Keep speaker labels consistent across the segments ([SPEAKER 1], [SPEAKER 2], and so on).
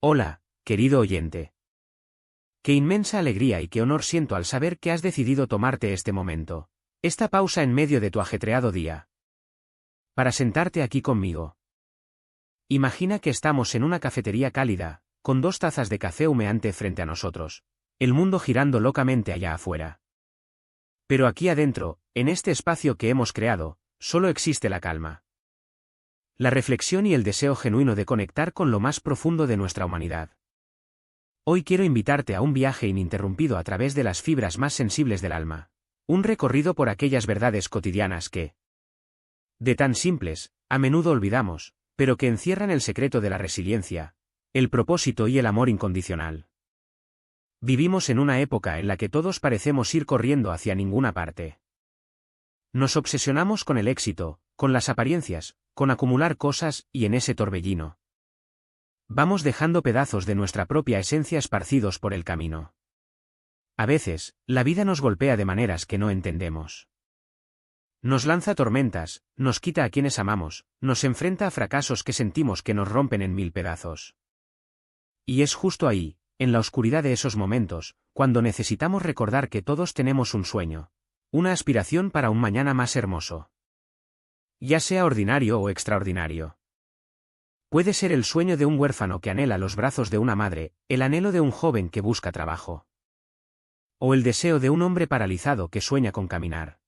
[SPEAKER 1] Hola, querido oyente. Qué inmensa alegría y qué honor siento al saber que has decidido tomarte este momento, esta pausa en medio de tu ajetreado día, para sentarte aquí conmigo. Imagina que estamos en una cafetería cálida, con 2 tazas de café humeante frente a nosotros, el mundo girando locamente allá afuera. Pero aquí adentro, en este espacio que hemos creado, solo existe la calma, la reflexión y el deseo genuino de conectar con lo más profundo de nuestra humanidad. Hoy quiero invitarte a un viaje ininterrumpido a través de las fibras más sensibles del alma, un recorrido por aquellas verdades cotidianas que, de tan simples, a menudo olvidamos, pero que encierran el secreto de la resiliencia, el propósito y el amor incondicional. Vivimos en una época en la que todos parecemos ir corriendo hacia ninguna parte. Nos obsesionamos con el éxito, con las apariencias, con acumular cosas y en ese torbellino vamos dejando pedazos de nuestra propia esencia esparcidos por el camino. A veces, la vida nos golpea de maneras que no entendemos. Nos lanza tormentas, nos quita a quienes amamos, nos enfrenta a fracasos que sentimos que nos rompen en 1000 pedazos. Y es justo ahí, en la oscuridad de esos momentos, cuando necesitamos recordar que todos tenemos un sueño, una aspiración para un mañana más hermoso. Ya sea ordinario o extraordinario. Puede ser el sueño de un huérfano que anhela los brazos de una madre, el anhelo de un joven que busca trabajo. O el deseo de un hombre paralizado que sueña con caminar.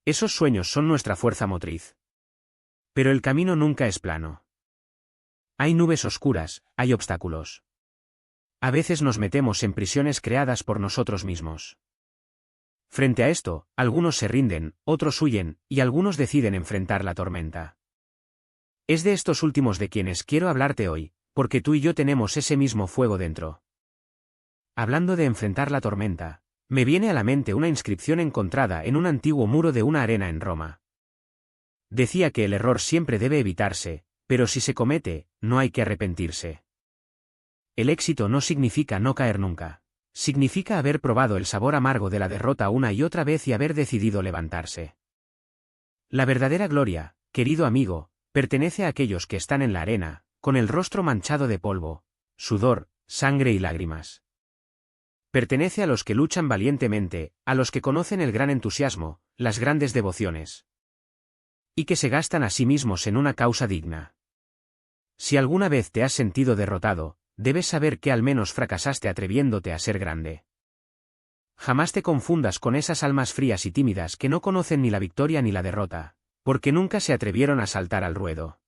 [SPEAKER 1] Esos sueños son nuestra fuerza motriz. Pero el camino nunca es plano. Hay nubes oscuras, hay obstáculos. A veces nos metemos en prisiones creadas por nosotros mismos. Frente a esto, algunos se rinden, otros huyen, y algunos deciden enfrentar la tormenta. Es de estos últimos de quienes quiero hablarte hoy, porque tú y yo tenemos ese mismo fuego dentro. Hablando de enfrentar la tormenta, me viene a la mente una inscripción encontrada en un antiguo muro de una arena en Roma. Decía que el error siempre debe evitarse, pero si se comete, no hay que arrepentirse. El éxito no significa no caer nunca. Significa haber probado el sabor amargo de la derrota una y otra vez y haber decidido levantarse. La verdadera gloria, querido amigo, pertenece a aquellos que están en la arena, con el rostro manchado de polvo, sudor, sangre y lágrimas. Pertenece a los que luchan valientemente, a los que conocen el gran entusiasmo, las grandes devociones. Y que se gastan a sí mismos en una causa digna. Si alguna vez te has sentido derrotado, debes saber que al menos fracasaste atreviéndote a ser grande. Jamás te confundas con esas almas frías y tímidas que no conocen ni la victoria ni la derrota, porque nunca se atrevieron a saltar al ruedo.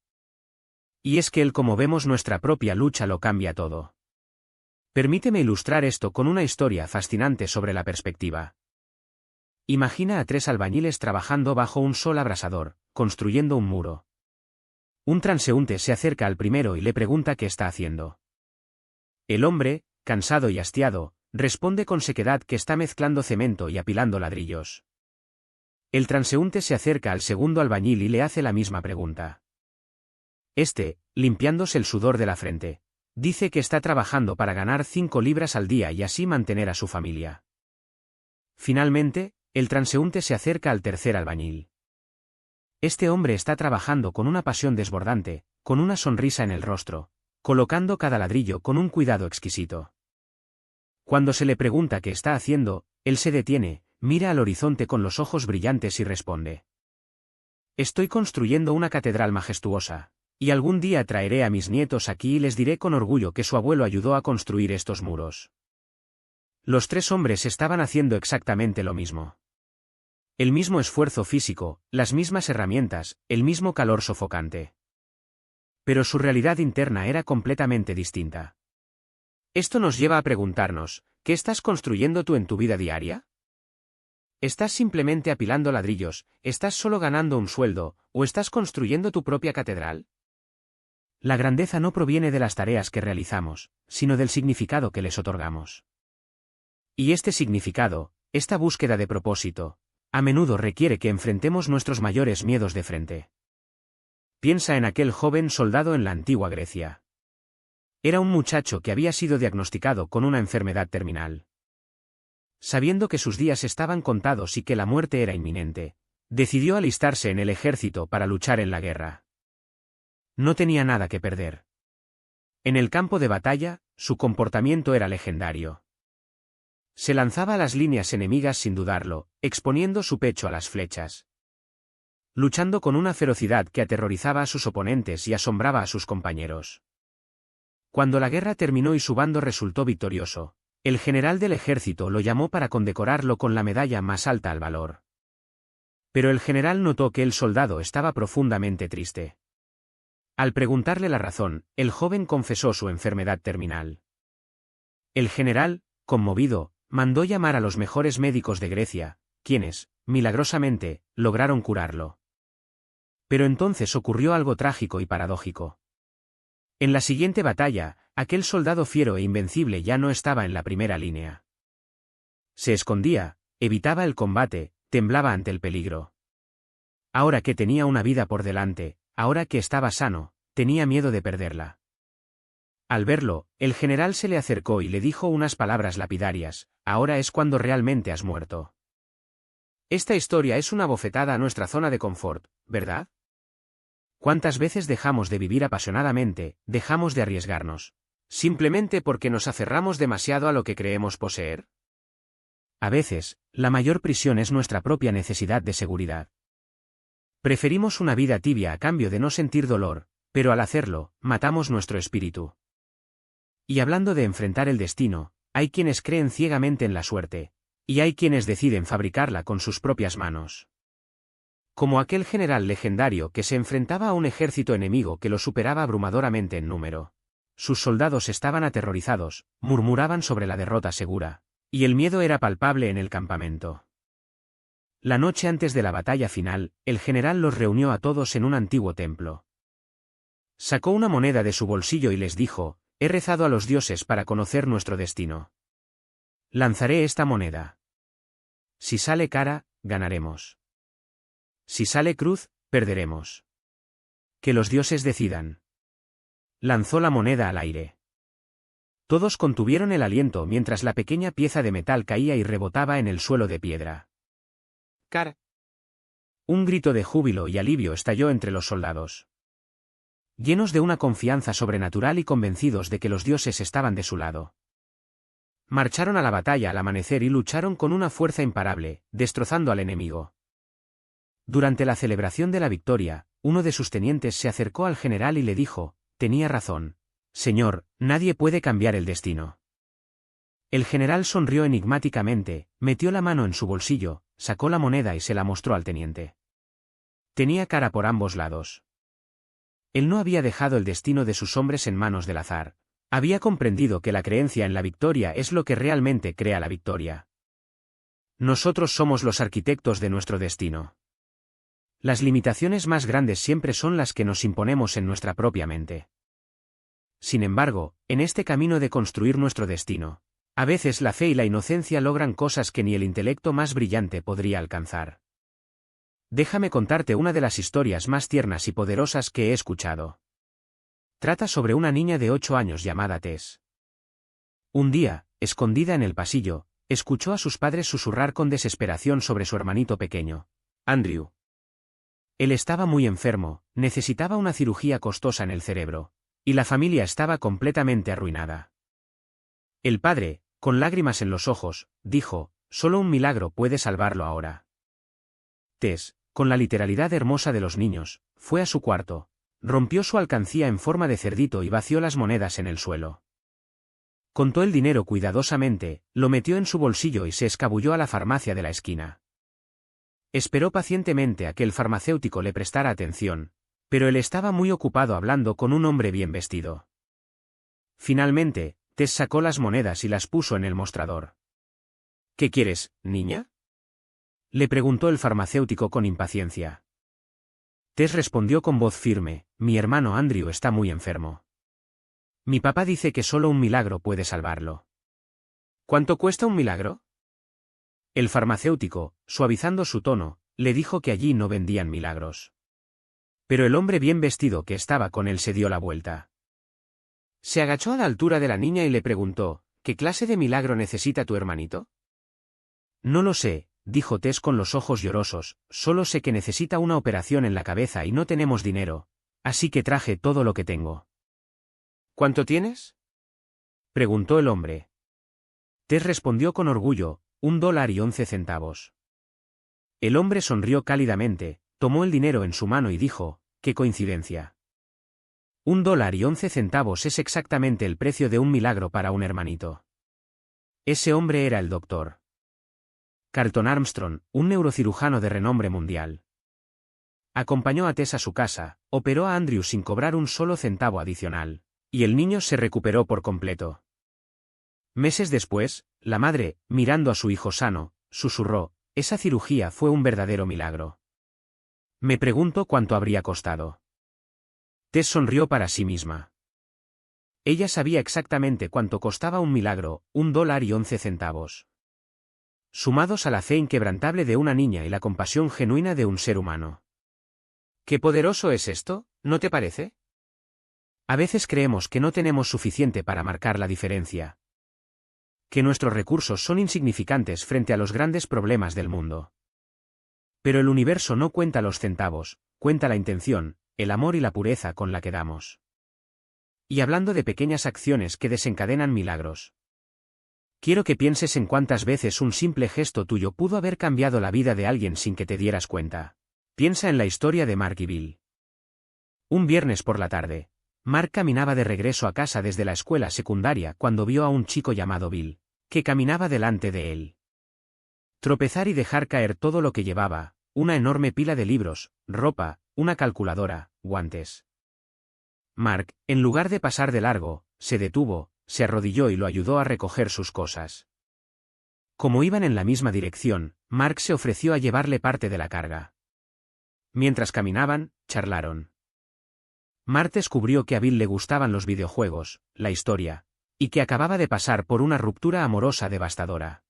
[SPEAKER 1] Y es que el cómo vemos nuestra propia lucha lo cambia todo. Permíteme ilustrar esto con una historia fascinante sobre la perspectiva. Imagina a 3 albañiles trabajando bajo un sol abrasador, construyendo un muro. Un transeúnte se acerca al primero y le pregunta qué está haciendo. El hombre, cansado y hastiado, responde con sequedad que está mezclando cemento y apilando ladrillos. El transeúnte se acerca al segundo albañil y le hace la misma pregunta. Este, limpiándose el sudor de la frente, dice que está trabajando para ganar 5 libras al día y así mantener a su familia. Finalmente, el transeúnte se acerca al tercer albañil. Este hombre está trabajando con una pasión desbordante, con una sonrisa en el rostro, colocando cada ladrillo con un cuidado exquisito. Cuando se le pregunta qué está haciendo, él se detiene, mira al horizonte con los ojos brillantes y responde. Estoy construyendo una catedral majestuosa, y algún día traeré a mis nietos aquí y les diré con orgullo que su abuelo ayudó a construir estos muros. Los 3 hombres estaban haciendo exactamente lo mismo. El mismo esfuerzo físico, las mismas herramientas, el mismo calor sofocante. Pero su realidad interna era completamente distinta. Esto nos lleva a preguntarnos, ¿qué estás construyendo tú en tu vida diaria? ¿Estás simplemente apilando ladrillos, estás solo ganando un sueldo, o estás construyendo tu propia catedral? La grandeza no proviene de las tareas que realizamos, sino del significado que les otorgamos. Y este significado, esta búsqueda de propósito, a menudo requiere que enfrentemos nuestros mayores miedos de frente. Piensa en aquel joven soldado en la antigua Grecia. Era un muchacho que había sido diagnosticado con una enfermedad terminal. Sabiendo que sus días estaban contados y que la muerte era inminente, decidió alistarse en el ejército para luchar en la guerra. No tenía nada que perder. En el campo de batalla, su comportamiento era legendario. Se lanzaba a las líneas enemigas sin dudarlo, exponiendo su pecho a las flechas. Luchando con una ferocidad que aterrorizaba a sus oponentes y asombraba a sus compañeros. Cuando la guerra terminó y su bando resultó victorioso, el general del ejército lo llamó para condecorarlo con la medalla más alta al valor. Pero el general notó que el soldado estaba profundamente triste. Al preguntarle la razón, el joven confesó su enfermedad terminal. El general, conmovido, mandó llamar a los mejores médicos de Grecia, quienes, milagrosamente, lograron curarlo. Pero entonces ocurrió algo trágico y paradójico. En la siguiente batalla, aquel soldado fiero e invencible ya no estaba en la primera línea. Se escondía, evitaba el combate, temblaba ante el peligro. Ahora que tenía una vida por delante, ahora que estaba sano, tenía miedo de perderla. Al verlo, el general se le acercó y le dijo unas palabras lapidarias: ahora es cuando realmente has muerto. Esta historia es una bofetada a nuestra zona de confort, ¿verdad? ¿Cuántas veces dejamos de vivir apasionadamente, dejamos de arriesgarnos, simplemente porque nos aferramos demasiado a lo que creemos poseer? A veces, la mayor prisión es nuestra propia necesidad de seguridad. Preferimos una vida tibia a cambio de no sentir dolor, pero al hacerlo, matamos nuestro espíritu. Y hablando de enfrentar el destino, hay quienes creen ciegamente en la suerte, y hay quienes deciden fabricarla con sus propias manos. Como aquel general legendario que se enfrentaba a un ejército enemigo que lo superaba abrumadoramente en número. Sus soldados estaban aterrorizados, murmuraban sobre la derrota segura, y el miedo era palpable en el campamento. La noche antes de la batalla final, el general los reunió a todos en un antiguo templo. Sacó una moneda de su bolsillo y les dijo: he rezado a los dioses para conocer nuestro destino. Lanzaré esta moneda. Si sale cara, ganaremos. Si sale cruz, perderemos. Que los dioses decidan. Lanzó la moneda al aire. Todos contuvieron el aliento mientras la pequeña pieza de metal caía y rebotaba en el suelo de piedra. Cara. Un grito de júbilo y alivio estalló entre los soldados. Llenos de una confianza sobrenatural y convencidos de que los dioses estaban de su lado. Marcharon a la batalla al amanecer y lucharon con una fuerza imparable, destrozando al enemigo. Durante la celebración de la victoria, uno de sus tenientes se acercó al general y le dijo: tenía razón, señor, nadie puede cambiar el destino. El general sonrió enigmáticamente, metió la mano en su bolsillo, sacó la moneda y se la mostró al teniente. Tenía cara por ambos lados. Él no había dejado el destino de sus hombres en manos del azar. Había comprendido que la creencia en la victoria es lo que realmente crea la victoria. Nosotros somos los arquitectos de nuestro destino. Las limitaciones más grandes siempre son las que nos imponemos en nuestra propia mente. Sin embargo, en este camino de construir nuestro destino, a veces la fe y la inocencia logran cosas que ni el intelecto más brillante podría alcanzar. Déjame contarte una de las historias más tiernas y poderosas que he escuchado. Trata sobre una niña de 8 años llamada Tess. Un día, escondida en el pasillo, escuchó a sus padres susurrar con desesperación sobre su hermanito pequeño, Andrew. Él estaba muy enfermo, necesitaba una cirugía costosa en el cerebro, y la familia estaba completamente arruinada. El padre, con lágrimas en los ojos, dijo: solo un milagro puede salvarlo ahora. Tess, con la literalidad hermosa de los niños, fue a su cuarto, rompió su alcancía en forma de cerdito y vació las monedas en el suelo. Contó el dinero cuidadosamente, lo metió en su bolsillo y se escabulló a la farmacia de la esquina. Esperó pacientemente a que el farmacéutico le prestara atención, pero él estaba muy ocupado hablando con un hombre bien vestido. Finalmente, Tess sacó las monedas y las puso en el mostrador. ¿Qué quieres, niña?, le preguntó el farmacéutico con impaciencia. Tess respondió con voz firme: mi hermano Andrew está muy enfermo. Mi papá dice que solo un milagro puede salvarlo. ¿Cuánto cuesta un milagro? El farmacéutico, suavizando su tono, le dijo que allí no vendían milagros. Pero el hombre bien vestido que estaba con él se dio la vuelta. Se agachó a la altura de la niña y le preguntó: ¿qué clase de milagro necesita tu hermanito? No lo sé, dijo Tess con los ojos llorosos, solo sé que necesita una operación en la cabeza y no tenemos dinero, así que traje todo lo que tengo. ¿Cuánto tienes? Preguntó el hombre. Tess respondió con orgullo, $1.11. El hombre sonrió cálidamente, tomó el dinero en su mano y dijo, ¡qué coincidencia! $1.11 es exactamente el precio de un milagro para un hermanito. Ese hombre era el doctor Carlton Armstrong, un neurocirujano de renombre mundial. Acompañó a Tess a su casa, operó a Andrew sin cobrar un solo centavo adicional, y el niño se recuperó por completo. Meses después, la madre, mirando a su hijo sano, susurró, esa cirugía fue un verdadero milagro. Me pregunto cuánto habría costado. Tess sonrió para sí misma. Ella sabía exactamente cuánto costaba un milagro, $1.11. Sumados a la fe inquebrantable de una niña y la compasión genuina de un ser humano. ¿Qué poderoso es esto, no te parece? A veces creemos que no tenemos suficiente para marcar la diferencia. Que nuestros recursos son insignificantes frente a los grandes problemas del mundo. Pero el universo no cuenta los centavos, cuenta la intención, el amor y la pureza con la que damos. Y hablando de pequeñas acciones que desencadenan milagros. Quiero que pienses en cuántas veces un simple gesto tuyo pudo haber cambiado la vida de alguien sin que te dieras cuenta. Piensa en la historia de Mark y Bill. Un viernes por la tarde, Mark caminaba de regreso a casa desde la escuela secundaria cuando vio a un chico llamado Bill, que caminaba delante de él. Tropezar y dejar caer todo lo que llevaba, una enorme pila de libros, ropa, una calculadora, guantes. Mark, en lugar de pasar de largo, se detuvo, se arrodilló y lo ayudó a recoger sus cosas. Como iban en la misma dirección, Mark se ofreció a llevarle parte de la carga. Mientras caminaban, charlaron. Mark descubrió que a Bill le gustaban los videojuegos, la historia, y que acababa de pasar por una ruptura amorosa devastadora.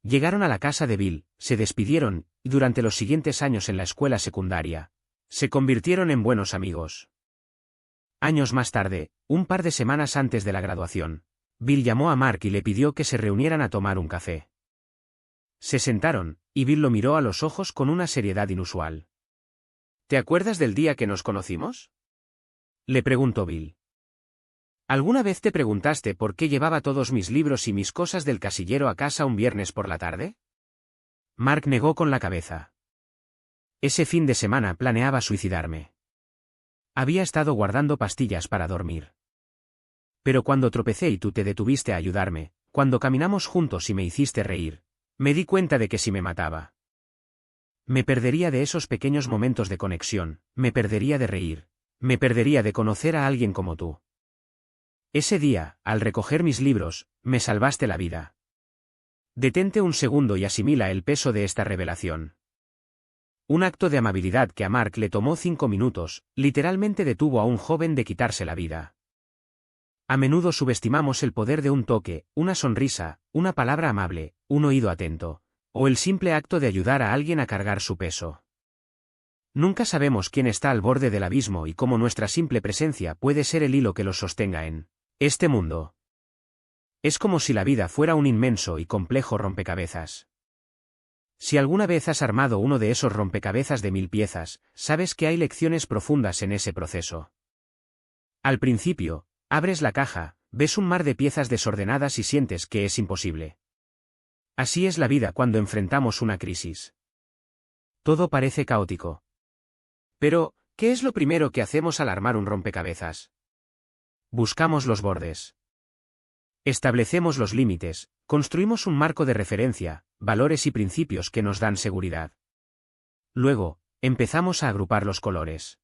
[SPEAKER 1] Llegaron a la casa de Bill, se despidieron, y durante los siguientes años en la escuela secundaria, se convirtieron en buenos amigos. Años más tarde, un par de semanas antes de la graduación, Bill llamó a Mark y le pidió que se reunieran a tomar un café. Se sentaron, y Bill lo miró a los ojos con una seriedad inusual. ¿Te acuerdas del día que nos conocimos? Le preguntó Bill. ¿Alguna vez te preguntaste por qué llevaba todos mis libros y mis cosas del casillero a casa un viernes por la tarde? Mark negó con la cabeza. Ese fin de semana planeaba suicidarme. Había estado guardando pastillas para dormir. Pero cuando tropecé y tú te detuviste a ayudarme, cuando caminamos juntos y me hiciste reír, me di cuenta de que si me mataba, me perdería de esos pequeños momentos de conexión, me perdería de reír, me perdería de conocer a alguien como tú. Ese día, al recoger mis libros, me salvaste la vida. Detente un segundo y asimila el peso de esta revelación. Un acto de amabilidad que a Mark le tomó 5 minutos, literalmente detuvo a un joven de quitarse la vida. A menudo subestimamos el poder de un toque, una sonrisa, una palabra amable, un oído atento, o el simple acto de ayudar a alguien a cargar su peso. Nunca sabemos quién está al borde del abismo y cómo nuestra simple presencia puede ser el hilo que los sostenga en este mundo. Es como si la vida fuera un inmenso y complejo rompecabezas. Si alguna vez has armado uno de esos rompecabezas de 1000 piezas, sabes que hay lecciones profundas en ese proceso. Al principio, abres la caja, ves un mar de piezas desordenadas y sientes que es imposible. Así es la vida cuando enfrentamos una crisis. Todo parece caótico. Pero, ¿qué es lo primero que hacemos al armar un rompecabezas? Buscamos los bordes. Establecemos los límites, construimos un marco de referencia, valores y principios que nos dan seguridad. Luego, empezamos a agrupar los colores.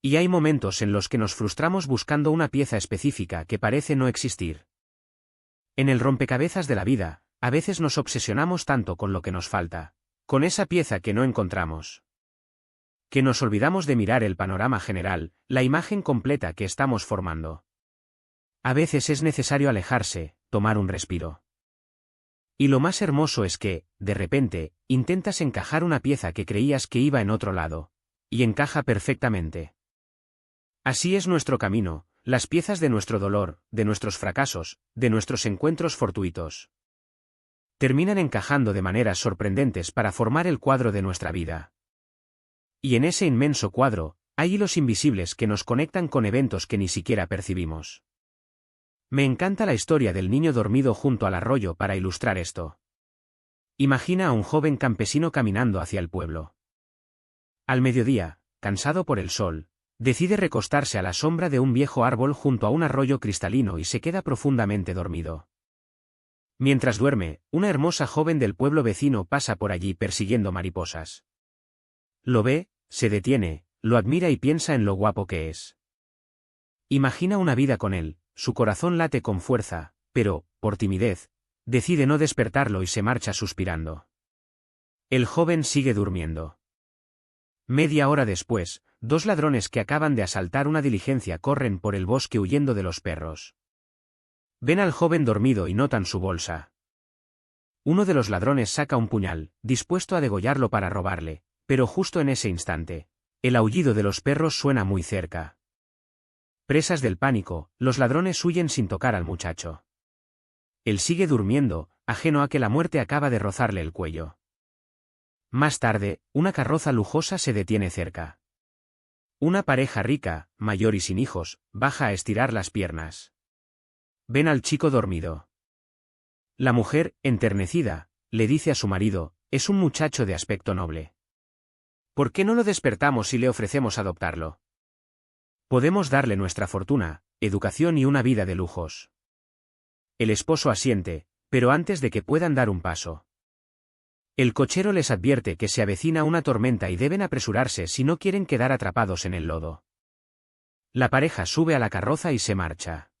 [SPEAKER 1] Y hay momentos en los que nos frustramos buscando una pieza específica que parece no existir. En el rompecabezas de la vida, a veces nos obsesionamos tanto con lo que nos falta, con esa pieza que no encontramos, que nos olvidamos de mirar el panorama general, la imagen completa que estamos formando. A veces es necesario alejarse, tomar un respiro. Y lo más hermoso es que, de repente, intentas encajar una pieza que creías que iba en otro lado, y encaja perfectamente. Así es nuestro camino, las piezas de nuestro dolor, de nuestros fracasos, de nuestros encuentros fortuitos. Terminan encajando de maneras sorprendentes para formar el cuadro de nuestra vida. Y en ese inmenso cuadro, Hay hilos invisibles que nos conectan con eventos que ni siquiera percibimos. Me encanta la historia del niño dormido junto al arroyo para ilustrar esto. Imagina a un joven campesino caminando hacia el pueblo. Al mediodía, cansado por el sol, decide recostarse a la sombra de un viejo árbol junto a un arroyo cristalino y se queda profundamente dormido. Mientras duerme, una hermosa joven del pueblo vecino pasa por allí persiguiendo mariposas. Lo ve, se detiene, lo admira y piensa en lo guapo que es. Imagina una vida con él, su corazón late con fuerza, pero, por timidez, decide no despertarlo y se marcha suspirando. El joven sigue durmiendo. Media hora después, dos ladrones que acaban de asaltar una diligencia corren por el bosque huyendo de los perros. Ven al joven dormido y notan su bolsa. Uno de los ladrones saca un puñal, dispuesto a degollarlo para robarle, pero justo en ese instante, el aullido de los perros suena muy cerca. Presas del pánico, los ladrones huyen sin tocar al muchacho. Él sigue durmiendo, ajeno a que la muerte acaba de rozarle el cuello. Más tarde, una carroza lujosa se detiene cerca. Una pareja rica, mayor y sin hijos, baja a estirar las piernas. Ven al chico dormido. La mujer, enternecida, le dice a su marido, es un muchacho de aspecto noble. ¿Por qué no lo despertamos y le ofrecemos adoptarlo? Podemos darle nuestra fortuna, educación y una vida de lujos. El esposo asiente, pero antes de que puedan dar un paso. El cochero les advierte que se avecina una tormenta y deben apresurarse si no quieren quedar atrapados en el lodo. La pareja sube a la carroza y se marcha.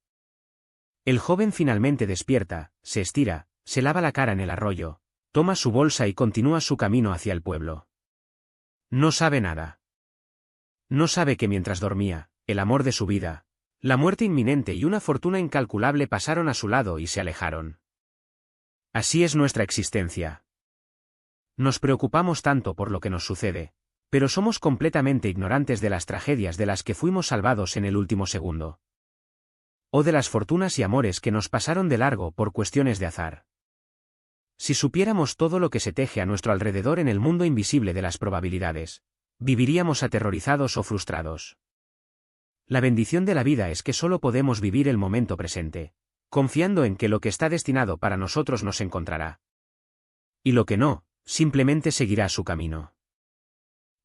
[SPEAKER 1] El joven finalmente despierta, se estira, se lava la cara en el arroyo, toma su bolsa y continúa su camino hacia el pueblo. No sabe nada. No sabe que mientras dormía, el amor de su vida, la muerte inminente y una fortuna incalculable pasaron a su lado y se alejaron. Así es nuestra existencia. Nos preocupamos tanto por lo que nos sucede, pero somos completamente ignorantes de las tragedias de las que fuimos salvados en el último segundo. O de las fortunas y amores que nos pasaron de largo por cuestiones de azar. Si supiéramos todo lo que se teje a nuestro alrededor en el mundo invisible de las probabilidades, viviríamos aterrorizados o frustrados. La bendición de la vida es que solo podemos vivir el momento presente, confiando en que lo que está destinado para nosotros nos encontrará. Y lo que no, simplemente seguirá su camino.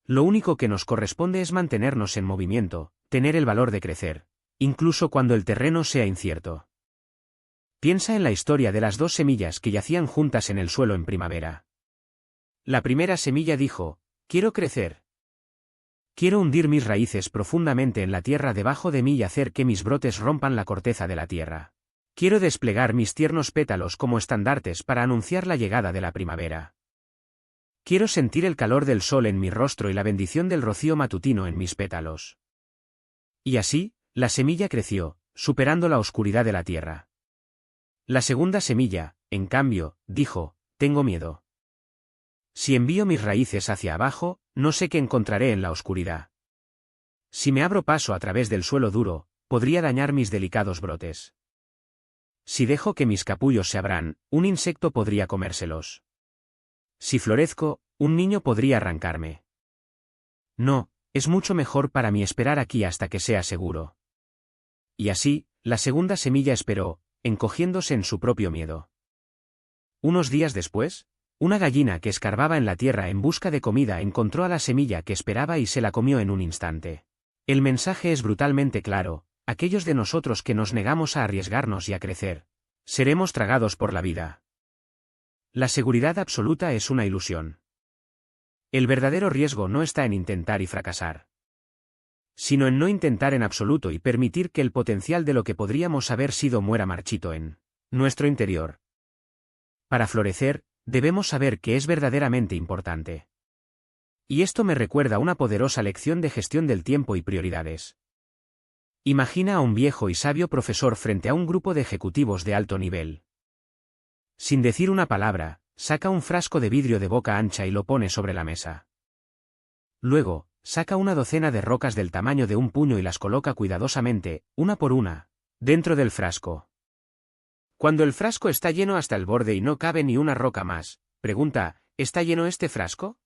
[SPEAKER 1] Lo único que nos corresponde es mantenernos en movimiento, tener el valor de crecer, incluso cuando el terreno sea incierto. Piensa en la historia de las dos semillas que yacían juntas en el suelo en primavera. La primera semilla dijo, quiero crecer. Quiero hundir mis raíces profundamente en la tierra debajo de mí y hacer que mis brotes rompan la corteza de la tierra. Quiero desplegar mis tiernos pétalos como estandartes para anunciar la llegada de la primavera. Quiero sentir el calor del sol en mi rostro y la bendición del rocío matutino en mis pétalos. Y así, la semilla creció, superando la oscuridad de la tierra. La segunda semilla, en cambio, dijo, tengo miedo. Si envío mis raíces hacia abajo, no sé qué encontraré en la oscuridad. Si me abro paso a través del suelo duro, podría dañar mis delicados brotes. Si dejo que mis capullos se abran, un insecto podría comérselos. Si florezco, un niño podría arrancarme. No, es mucho mejor para mí esperar aquí hasta que sea seguro. Y así, la segunda semilla esperó, encogiéndose en su propio miedo. Unos días después, una gallina que escarbaba en la tierra en busca de comida encontró a la semilla que esperaba y se la comió en un instante. El mensaje es brutalmente claro, aquellos de nosotros que nos negamos a arriesgarnos y a crecer, seremos tragados por la vida. La seguridad absoluta es una ilusión. El verdadero riesgo no está en intentar y fracasar, sino en no intentar en absoluto y permitir que el potencial de lo que podríamos haber sido muera marchito en nuestro interior. Para florecer, debemos saber qué es verdaderamente importante. Y esto me recuerda una poderosa lección de gestión del tiempo y prioridades. Imagina a un viejo y sabio profesor frente a un grupo de ejecutivos de alto nivel. Sin decir una palabra, saca un frasco de vidrio de boca ancha y lo pone sobre la mesa. Luego, saca una docena de rocas del tamaño de un puño y las coloca cuidadosamente, una por una, dentro del frasco. Cuando el frasco está lleno hasta el borde y no cabe ni una roca más, pregunta, ¿está lleno este frasco?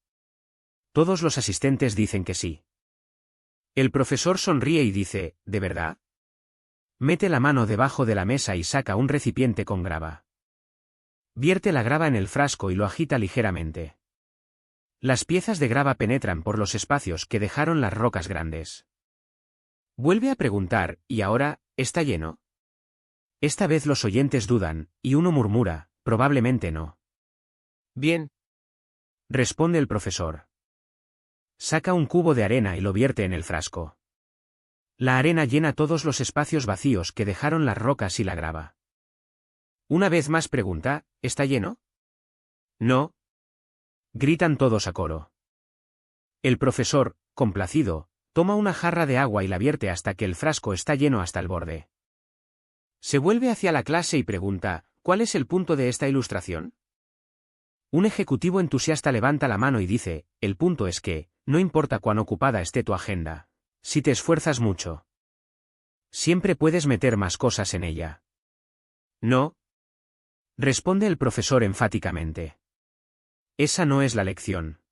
[SPEAKER 1] Todos los asistentes dicen que sí. El profesor sonríe y dice, ¿de verdad? Mete la mano debajo de la mesa y saca un recipiente con grava. Vierte la grava en el frasco y lo agita ligeramente. Las piezas de grava penetran por los espacios que dejaron las rocas grandes. Vuelve a preguntar, ¿y ahora, está lleno? Esta vez los oyentes dudan, y uno murmura, probablemente no. Bien, responde el profesor. Saca un cubo de arena y lo vierte en el frasco. La arena llena todos los espacios vacíos que dejaron las rocas y la grava. Una vez más pregunta, ¿está lleno? No. Gritan todos a coro. El profesor, complacido, toma una jarra de agua y la vierte hasta que el frasco está lleno hasta el borde. Se vuelve hacia la clase y pregunta, ¿cuál es el punto de esta ilustración? Un ejecutivo entusiasta levanta la mano y dice, el punto es que, no importa cuán ocupada esté tu agenda, si te esfuerzas mucho, siempre puedes meter más cosas en ella. No, responde el profesor enfáticamente. Esa no es la lección.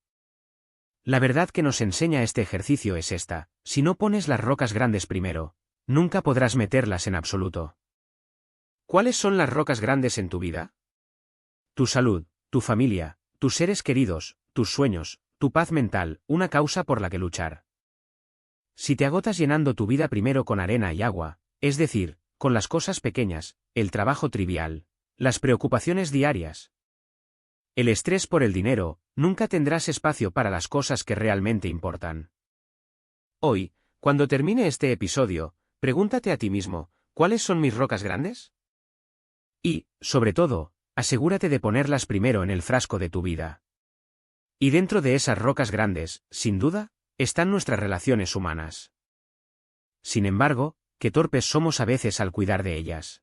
[SPEAKER 1] La verdad que nos enseña este ejercicio es esta, si no pones las rocas grandes primero, nunca podrás meterlas en absoluto. ¿Cuáles son las rocas grandes en tu vida? Tu salud, tu familia, tus seres queridos, tus sueños, tu paz mental, una causa por la que luchar. Si te agotas llenando tu vida primero con arena y agua, es decir, con las cosas pequeñas, el trabajo trivial, las preocupaciones diarias, el estrés por el dinero, nunca tendrás espacio para las cosas que realmente importan. Hoy, cuando termine este episodio, pregúntate a ti mismo, ¿cuáles son mis rocas grandes? Y, sobre todo, asegúrate de ponerlas primero en el frasco de tu vida. Y dentro de esas rocas grandes, sin duda, están nuestras relaciones humanas. Sin embargo, qué torpes somos a veces al cuidar de ellas.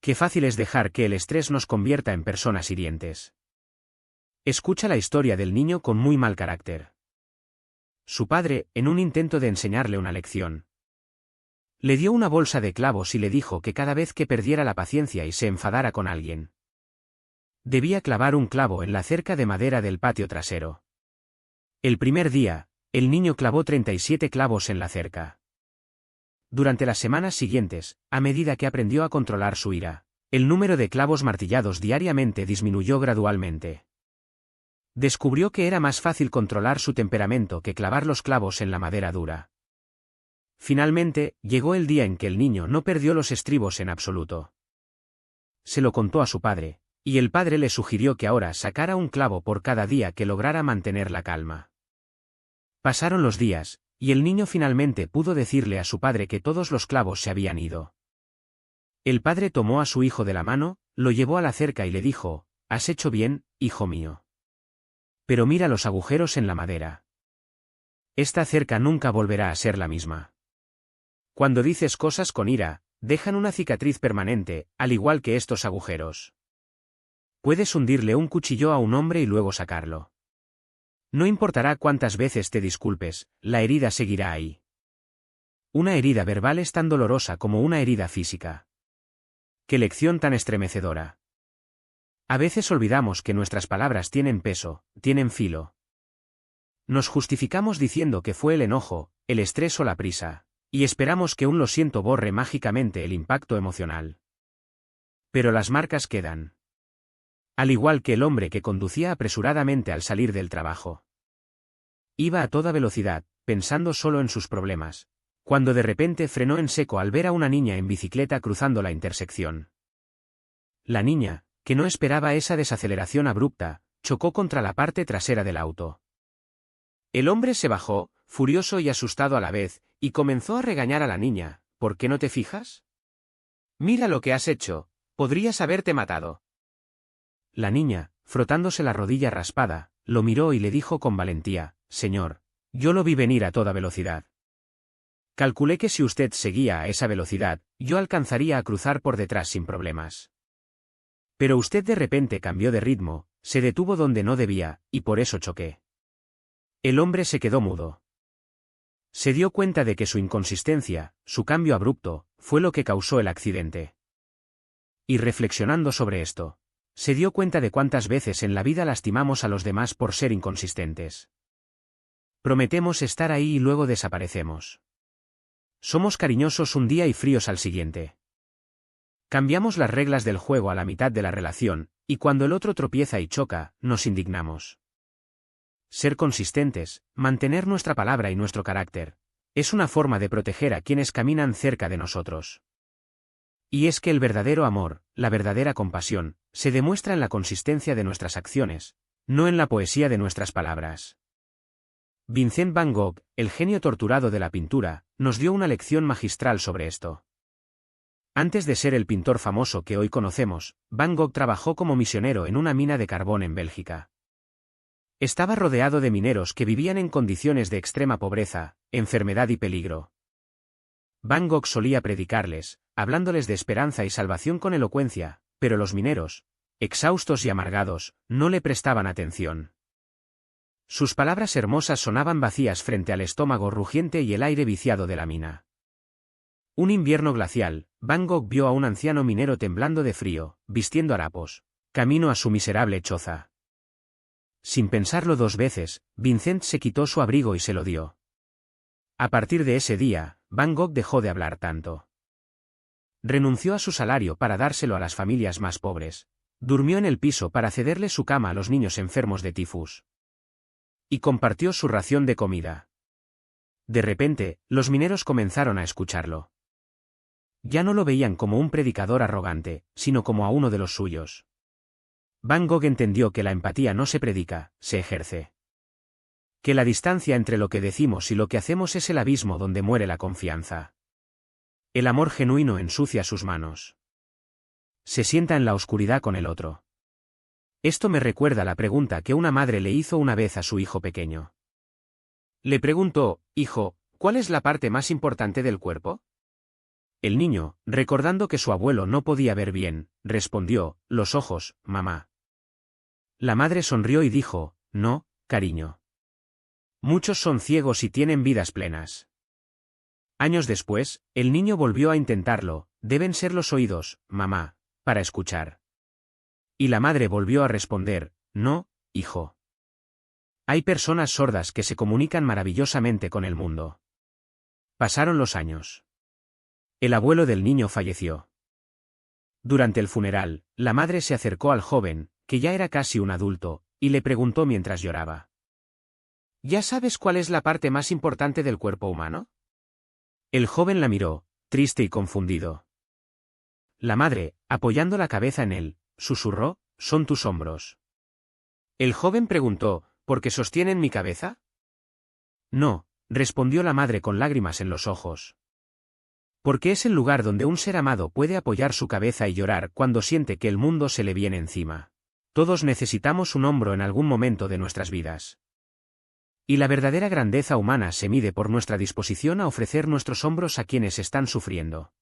[SPEAKER 1] Qué fácil es dejar que el estrés nos convierta en personas hirientes. Escucha la historia del niño con muy mal carácter. Su padre, en un intento de enseñarle una lección, le dio una bolsa de clavos y le dijo que cada vez que perdiera la paciencia y se enfadara con alguien, debía clavar un clavo en la cerca de madera del patio trasero. El primer día, el niño clavó 37 clavos en la cerca. Durante las semanas siguientes, a medida que aprendió a controlar su ira, el número de clavos martillados diariamente disminuyó gradualmente. Descubrió que era más fácil controlar su temperamento que clavar los clavos en la madera dura. Finalmente, llegó el día en que el niño no perdió los estribos en absoluto. Se lo contó a su padre, y el padre le sugirió que ahora sacara un clavo por cada día que lograra mantener la calma. Pasaron los días, y el niño finalmente pudo decirle a su padre que todos los clavos se habían ido. El padre tomó a su hijo de la mano, lo llevó a la cerca y le dijo, «Has hecho bien, hijo mío. Pero mira los agujeros en la madera. Esta cerca nunca volverá a ser la misma. Cuando dices cosas con ira, dejan una cicatriz permanente, al igual que estos agujeros. Puedes hundirle un cuchillo a un hombre y luego sacarlo. No importará cuántas veces te disculpes, la herida seguirá ahí. Una herida verbal es tan dolorosa como una herida física. ¡Qué lección tan estremecedora! A veces olvidamos que nuestras palabras tienen peso, tienen filo. Nos justificamos diciendo que fue el enojo, el estrés o la prisa, y esperamos que un lo siento borre mágicamente el impacto emocional. Pero las marcas quedan. Al igual que el hombre que conducía apresuradamente al salir del trabajo. Iba a toda velocidad, pensando solo en sus problemas, cuando de repente frenó en seco al ver a una niña en bicicleta cruzando la intersección. La niña, que no esperaba esa desaceleración abrupta, chocó contra la parte trasera del auto. El hombre se bajó, furioso y asustado a la vez, y comenzó a regañar a la niña, ¿por qué no te fijas? Mira lo que has hecho, podrías haberte matado. La niña, frotándose la rodilla raspada, lo miró y le dijo con valentía, «Señor, yo lo vi venir a toda velocidad. Calculé que si usted seguía a esa velocidad, yo alcanzaría a cruzar por detrás sin problemas. Pero usted de repente cambió de ritmo, se detuvo donde no debía, y por eso choqué». El hombre se quedó mudo. Se dio cuenta de que su inconsistencia, su cambio abrupto, fue lo que causó el accidente. Y reflexionando sobre esto, se dio cuenta de cuántas veces en la vida lastimamos a los demás por ser inconsistentes. Prometemos estar ahí y luego desaparecemos. Somos cariñosos un día y fríos al siguiente. Cambiamos las reglas del juego a la mitad de la relación, y cuando el otro tropieza y choca, nos indignamos. Ser consistentes, mantener nuestra palabra y nuestro carácter, es una forma de proteger a quienes caminan cerca de nosotros. Y es que el verdadero amor, la verdadera compasión, se demuestra en la consistencia de nuestras acciones, no en la poesía de nuestras palabras. Vincent van Gogh, el genio torturado de la pintura, nos dio una lección magistral sobre esto. Antes de ser el pintor famoso que hoy conocemos, Van Gogh trabajó como misionero en una mina de carbón en Bélgica. Estaba rodeado de mineros que vivían en condiciones de extrema pobreza, enfermedad y peligro. Van Gogh solía predicarles, hablándoles de esperanza y salvación con elocuencia, pero los mineros, exhaustos y amargados, no le prestaban atención. Sus palabras hermosas sonaban vacías frente al estómago rugiente y el aire viciado de la mina. Un invierno glacial, Van Gogh vio a un anciano minero temblando de frío, vistiendo harapos, camino a su miserable choza. Sin pensarlo dos veces, Vincent se quitó su abrigo y se lo dio. A partir de ese día, Van Gogh dejó de hablar tanto. Renunció a su salario para dárselo a las familias más pobres. Durmió en el piso para cederle su cama a los niños enfermos de tifus. Y compartió su ración de comida. De repente, los mineros comenzaron a escucharlo. Ya no lo veían como un predicador arrogante, sino como a uno de los suyos. Van Gogh entendió que la empatía no se predica, se ejerce. Que la distancia entre lo que decimos y lo que hacemos es el abismo donde muere la confianza. El amor genuino ensucia sus manos. Se sienta en la oscuridad con el otro. Esto me recuerda la pregunta que una madre le hizo una vez a su hijo pequeño. Le preguntó, hijo, ¿cuál es la parte más importante del cuerpo? El niño, recordando que su abuelo no podía ver bien, respondió, los ojos, mamá. La madre sonrió y dijo, no, cariño. Muchos son ciegos y tienen vidas plenas. Años después, el niño volvió a intentarlo, deben ser los oídos, mamá, para escuchar. Y la madre volvió a responder, no, hijo. Hay personas sordas que se comunican maravillosamente con el mundo. Pasaron los años. El abuelo del niño falleció. Durante el funeral, la madre se acercó al joven, que ya era casi un adulto, y le preguntó mientras lloraba. ¿Ya sabes cuál es la parte más importante del cuerpo humano? El joven la miró, triste y confundido. La madre, apoyando la cabeza en él, susurró, son tus hombros. El joven preguntó, ¿por qué sostienen mi cabeza? No, respondió la madre con lágrimas en los ojos. Porque es el lugar donde un ser amado puede apoyar su cabeza y llorar cuando siente que el mundo se le viene encima. Todos necesitamos un hombro en algún momento de nuestras vidas. Y la verdadera grandeza humana se mide por nuestra disposición a ofrecer nuestros hombros a quienes están sufriendo.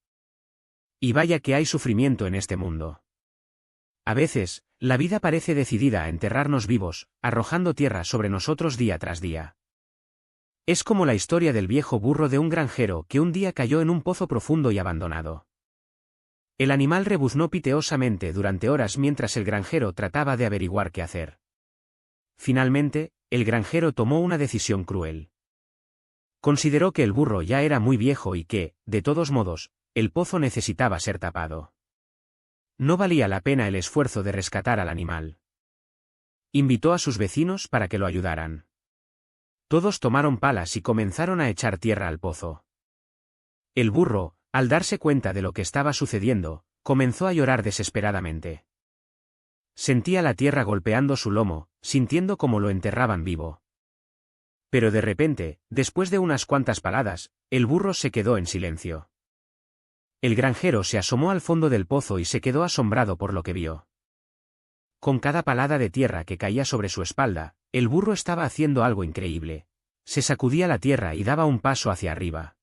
[SPEAKER 1] Y vaya que hay sufrimiento en este mundo. A veces, la vida parece decidida a enterrarnos vivos, arrojando tierra sobre nosotros día tras día. Es como la historia del viejo burro de un granjero que un día cayó en un pozo profundo y abandonado. El animal rebuznó piteosamente durante horas mientras el granjero trataba de averiguar qué hacer. Finalmente, el granjero tomó una decisión cruel. Consideró que el burro ya era muy viejo y que, de todos modos, el pozo necesitaba ser tapado. No valía la pena el esfuerzo de rescatar al animal. Invitó a sus vecinos para que lo ayudaran. Todos tomaron palas y comenzaron a echar tierra al pozo. El burro, al darse cuenta de lo que estaba sucediendo, comenzó a llorar desesperadamente. Sentía la tierra golpeando su lomo, sintiendo cómo lo enterraban vivo. Pero de repente, después de unas cuantas paladas, el burro se quedó en silencio. El granjero se asomó al fondo del pozo y se quedó asombrado por lo que vio. Con cada palada de tierra que caía sobre su espalda, el burro estaba haciendo algo increíble. Se sacudía la tierra y daba un paso hacia arriba.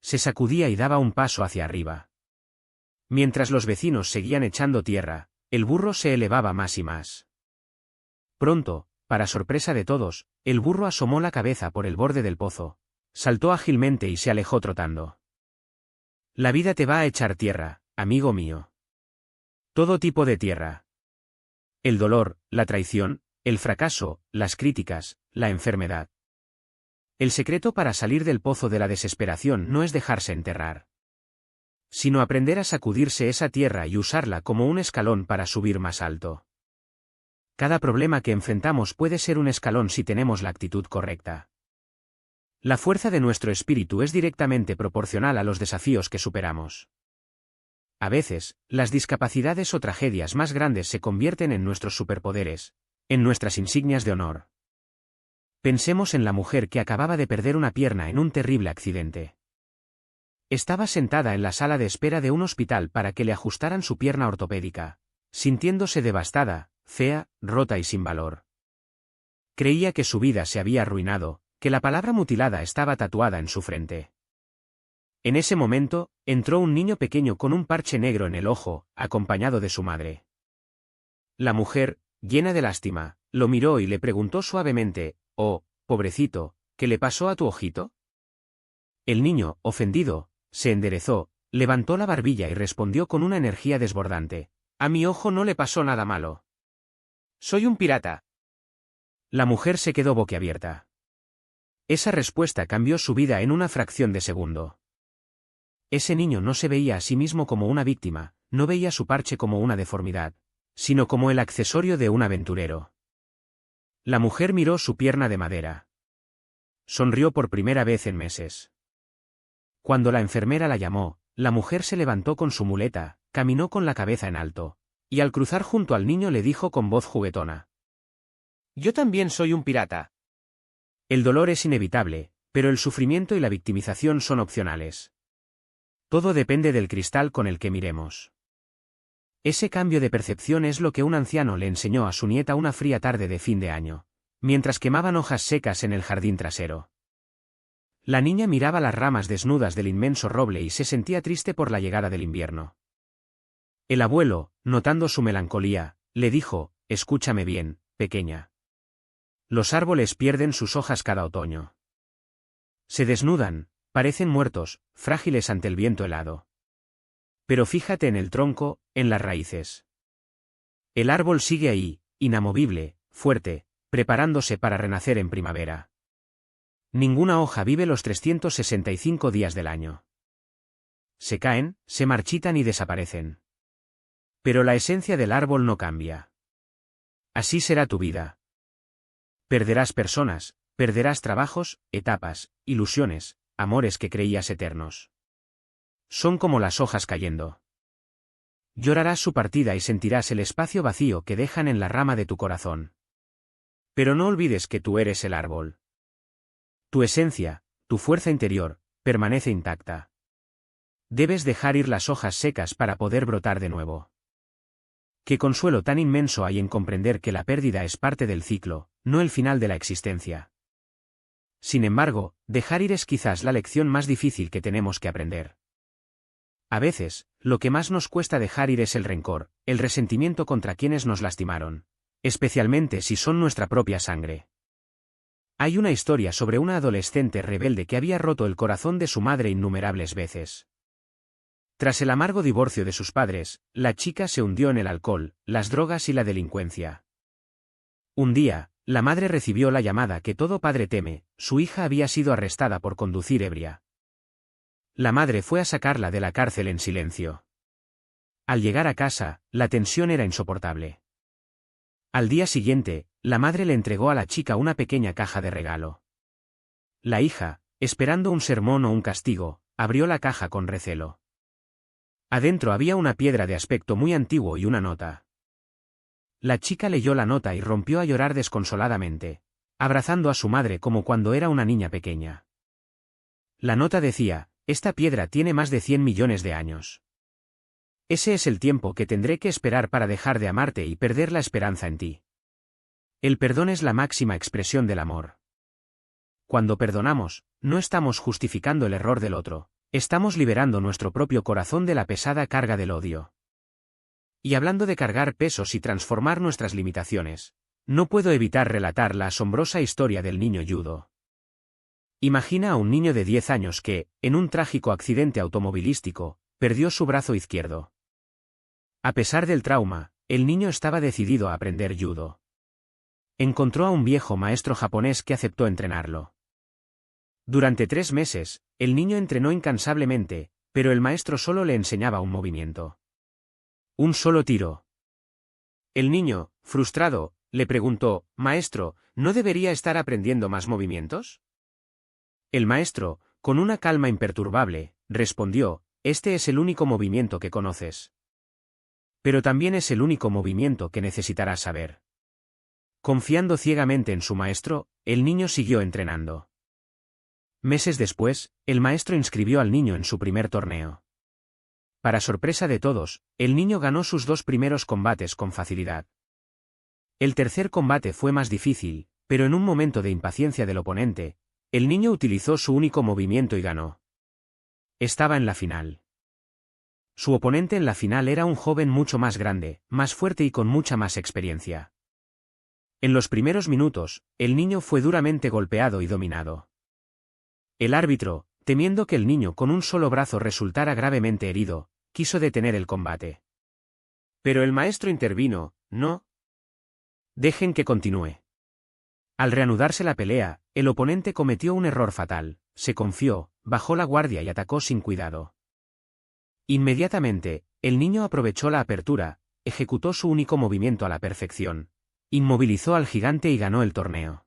[SPEAKER 1] Se sacudía y daba un paso hacia arriba. Mientras los vecinos seguían echando tierra, el burro se elevaba más y más. Pronto, para sorpresa de todos, el burro asomó la cabeza por el borde del pozo, saltó ágilmente y se alejó trotando. La vida te va a echar tierra, amigo mío. Todo tipo de tierra. El dolor, la traición, el fracaso, las críticas, la enfermedad. El secreto para salir del pozo de la desesperación no es dejarse enterrar, sino aprender a sacudirse esa tierra y usarla como un escalón para subir más alto. Cada problema que enfrentamos puede ser un escalón si tenemos la actitud correcta. La fuerza de nuestro espíritu es directamente proporcional a los desafíos que superamos. A veces, las discapacidades o tragedias más grandes se convierten en nuestros superpoderes, en nuestras insignias de honor. Pensemos en la mujer que acababa de perder una pierna en un terrible accidente. Estaba sentada en la sala de espera de un hospital para que le ajustaran su pierna ortopédica, sintiéndose devastada, fea, rota y sin valor. Creía que su vida se había arruinado, que la palabra mutilada estaba tatuada en su frente. En ese momento, entró un niño pequeño con un parche negro en el ojo, acompañado de su madre. La mujer, llena de lástima, lo miró y le preguntó suavemente: «Oh, pobrecito, ¿qué le pasó a tu ojito?». El niño, ofendido, se enderezó, levantó la barbilla y respondió con una energía desbordante: «A mi ojo no le pasó nada malo. Soy un pirata». La mujer se quedó boquiabierta. Esa respuesta cambió su vida en una fracción de segundo. Ese niño no se veía a sí mismo como una víctima, no veía su parche como una deformidad, sino como el accesorio de un aventurero. La mujer miró su pierna de madera. Sonrió por primera vez en meses. Cuando la enfermera la llamó, la mujer se levantó con su muleta, caminó con la cabeza en alto, y al cruzar junto al niño le dijo con voz juguetona: «Yo también soy un pirata». El dolor es inevitable, pero el sufrimiento y la victimización son opcionales. Todo depende del cristal con el que miremos. Ese cambio de percepción es lo que un anciano le enseñó a su nieta una fría tarde de fin de año, mientras quemaban hojas secas en el jardín trasero. La niña miraba las ramas desnudas del inmenso roble y se sentía triste por la llegada del invierno. El abuelo, notando su melancolía, le dijo: «Escúchame bien, pequeña. Los árboles pierden sus hojas cada otoño. Se desnudan, parecen muertos, frágiles ante el viento helado. Pero fíjate en el tronco, en las raíces. El árbol sigue ahí, inamovible, fuerte, preparándose para renacer en primavera. Ninguna hoja vive los 365 días del año. Se caen, se marchitan y desaparecen. Pero la esencia del árbol no cambia. Así será tu vida. Perderás personas, perderás trabajos, etapas, ilusiones, amores que creías eternos. Son como las hojas cayendo. Llorarás su partida y sentirás el espacio vacío que dejan en la rama de tu corazón. Pero no olvides que tú eres el árbol. Tu esencia, tu fuerza interior, permanece intacta. Debes dejar ir las hojas secas para poder brotar de nuevo. Qué consuelo tan inmenso hay en comprender que la pérdida es parte del ciclo, no el final de la existencia. Sin embargo, dejar ir es quizás la lección más difícil que tenemos que aprender. A veces, lo que más nos cuesta dejar ir es el rencor, el resentimiento contra quienes nos lastimaron, especialmente si son nuestra propia sangre. Hay una historia sobre una adolescente rebelde que había roto el corazón de su madre innumerables veces. Tras el amargo divorcio de sus padres, la chica se hundió en el alcohol, las drogas y la delincuencia. Un día, la madre recibió la llamada que todo padre teme: su hija había sido arrestada por conducir ebria. La madre fue a sacarla de la cárcel en silencio. Al llegar a casa, la tensión era insoportable. Al día siguiente, la madre le entregó a la chica una pequeña caja de regalo. La hija, esperando un sermón o un castigo, abrió la caja con recelo. Adentro había una piedra de aspecto muy antiguo y una nota. La chica leyó la nota y rompió a llorar desconsoladamente, abrazando a su madre como cuando era una niña pequeña. La nota decía: «Esta piedra tiene más de 100 millones de años. Ese es el tiempo que tendré que esperar para dejar de amarte y perder la esperanza en ti». El perdón es la máxima expresión del amor. Cuando perdonamos, no estamos justificando el error del otro. Estamos liberando nuestro propio corazón de la pesada carga del odio. Y hablando de cargar pesos y transformar nuestras limitaciones, no puedo evitar relatar la asombrosa historia del niño Yudo. Imagina a un niño de 10 años que, en un trágico accidente automovilístico, perdió su brazo izquierdo. A pesar del trauma, el niño estaba decidido a aprender judo. Encontró a un viejo maestro japonés que aceptó entrenarlo. Durante 3 meses, el niño entrenó incansablemente, pero el maestro solo le enseñaba un movimiento. Un solo tiro. El niño, frustrado, le preguntó, «Maestro, ¿no debería estar aprendiendo más movimientos?» El maestro, con una calma imperturbable, respondió, «Este es el único movimiento que conoces. Pero también es el único movimiento que necesitarás saber». Confiando ciegamente en su maestro, el niño siguió entrenando. Meses después, el maestro inscribió al niño en su primer torneo. Para sorpresa de todos, el niño ganó sus 2 primeros combates con facilidad. El tercer combate fue más difícil, pero en un momento de impaciencia del oponente, el niño utilizó su único movimiento y ganó. Estaba en la final. Su oponente en la final era un joven mucho más grande, más fuerte y con mucha más experiencia. En los primeros minutos, el niño fue duramente golpeado y dominado. El árbitro, temiendo que el niño con un solo brazo resultara gravemente herido, quiso detener el combate. Pero el maestro intervino, «No. Dejen que continúe». Al reanudarse la pelea, el oponente cometió un error fatal, se confió, bajó la guardia y atacó sin cuidado. Inmediatamente, el niño aprovechó la apertura, ejecutó su único movimiento a la perfección, inmovilizó al gigante y ganó el torneo.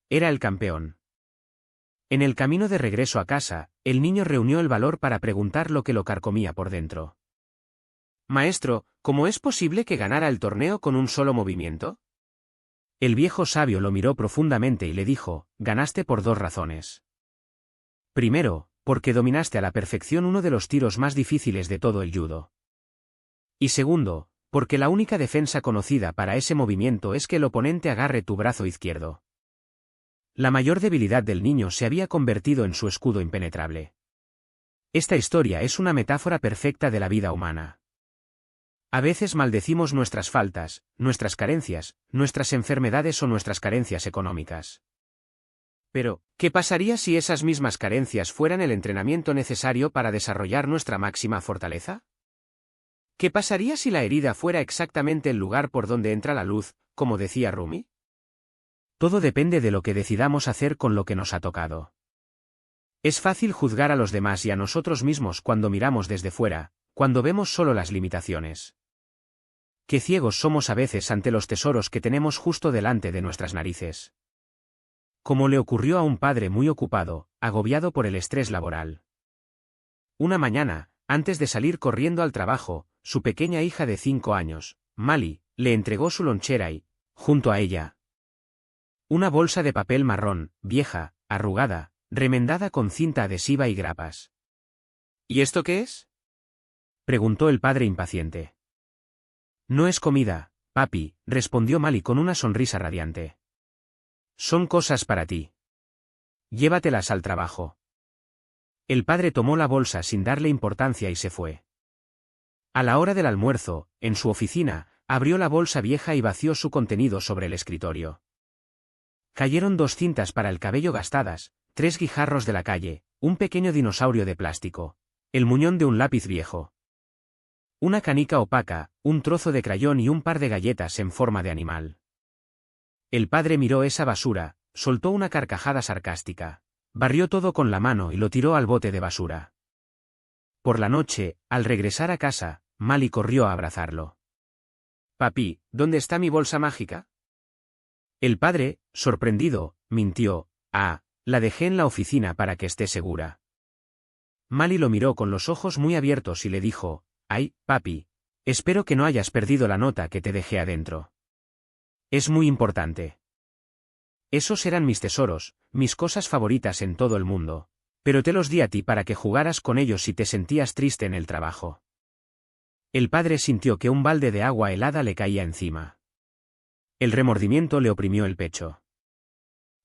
[SPEAKER 1] Era el campeón. En el camino de regreso a casa, el niño reunió el valor para preguntar lo que lo carcomía por dentro. «Maestro, ¿cómo es posible que ganara el torneo con un solo movimiento?» El viejo sabio lo miró profundamente y le dijo, «Ganaste por 2 razones. Primero, porque dominaste a la perfección uno de los tiros más difíciles de todo el judo. Y segundo, porque la única defensa conocida para ese movimiento es que el oponente agarre tu brazo izquierdo». La mayor debilidad del niño se había convertido en su escudo impenetrable. Esta historia es una metáfora perfecta de la vida humana. A veces maldecimos nuestras faltas, nuestras carencias, nuestras enfermedades o nuestras carencias económicas. Pero, ¿qué pasaría si esas mismas carencias fueran el entrenamiento necesario para desarrollar nuestra máxima fortaleza? ¿Qué pasaría si la herida fuera exactamente el lugar por donde entra la luz, como decía Rumi? Todo depende de lo que decidamos hacer con lo que nos ha tocado. Es fácil juzgar a los demás y a nosotros mismos cuando miramos desde fuera, cuando vemos solo las limitaciones. Qué ciegos somos a veces ante los tesoros que tenemos justo delante de nuestras narices. Como le ocurrió a un padre muy ocupado, agobiado por el estrés laboral. Una mañana, antes de salir corriendo al trabajo, su pequeña hija de 5 años, Mali, le entregó su lonchera y, junto a ella, una bolsa de papel marrón, vieja, arrugada, remendada con cinta adhesiva y grapas. «¿Y esto qué es?», preguntó el padre impaciente. «No es comida, papi», respondió Mali con una sonrisa radiante. «Son cosas para ti. Llévatelas al trabajo». El padre tomó la bolsa sin darle importancia y se fue. A la hora del almuerzo, en su oficina, abrió la bolsa vieja y vació su contenido sobre el escritorio. Cayeron 2 cintas para el cabello gastadas, 3 guijarros de la calle, un pequeño dinosaurio de plástico, el muñón de un lápiz viejo, una canica opaca, un trozo de crayón y un par de galletas en forma de animal. El padre miró esa basura, soltó una carcajada sarcástica, barrió todo con la mano y lo tiró al bote de basura. Por la noche, al regresar a casa, Mali corrió a abrazarlo. «Papi, ¿dónde está mi bolsa mágica?». El padre, sorprendido, mintió, «Ah, la dejé en la oficina para que esté segura». Mali lo miró con los ojos muy abiertos y le dijo, «Ay, papi, espero que no hayas perdido la nota que te dejé adentro. Es muy importante. Esos eran mis tesoros, mis cosas favoritas en todo el mundo, pero te los di a ti para que jugaras con ellos si te sentías triste en el trabajo». El padre sintió que un balde de agua helada le caía encima. El remordimiento le oprimió el pecho.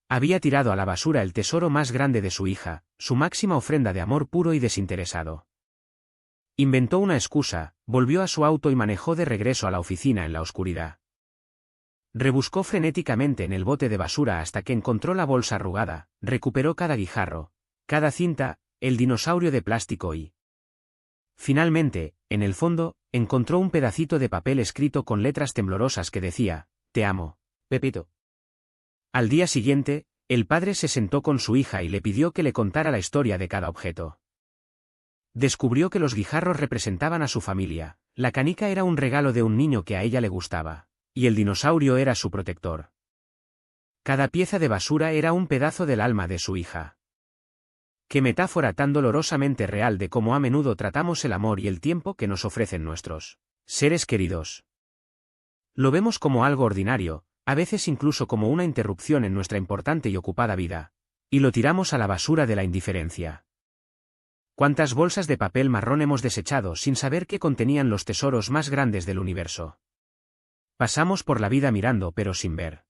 [SPEAKER 1] Había tirado a la basura el tesoro más grande de su hija, su máxima ofrenda de amor puro y desinteresado. Inventó una excusa, volvió a su auto y manejó de regreso a la oficina en la oscuridad. Rebuscó frenéticamente en el bote de basura hasta que encontró la bolsa arrugada, recuperó cada guijarro, cada cinta, el dinosaurio de plástico y, finalmente, en el fondo, encontró un pedacito de papel escrito con letras temblorosas que decía, «Te amo, Pepito». Al día siguiente, El padre se sentó con su hija y le pidió que le contara la historia de cada objeto. Descubrió que los guijarros representaban a su familia, la canica era un regalo de un niño que a ella le gustaba, y el dinosaurio era su protector. Cada pieza de basura era un pedazo del alma de su hija. Qué metáfora tan dolorosamente real de cómo a menudo tratamos el amor y el tiempo que nos ofrecen nuestros seres queridos. Lo vemos como algo ordinario, a veces incluso como una interrupción en nuestra importante y ocupada vida, y lo tiramos a la basura de la indiferencia. ¿Cuántas bolsas de papel marrón hemos desechado sin saber que contenían los tesoros más grandes del universo? Pasamos por la vida mirando pero sin ver.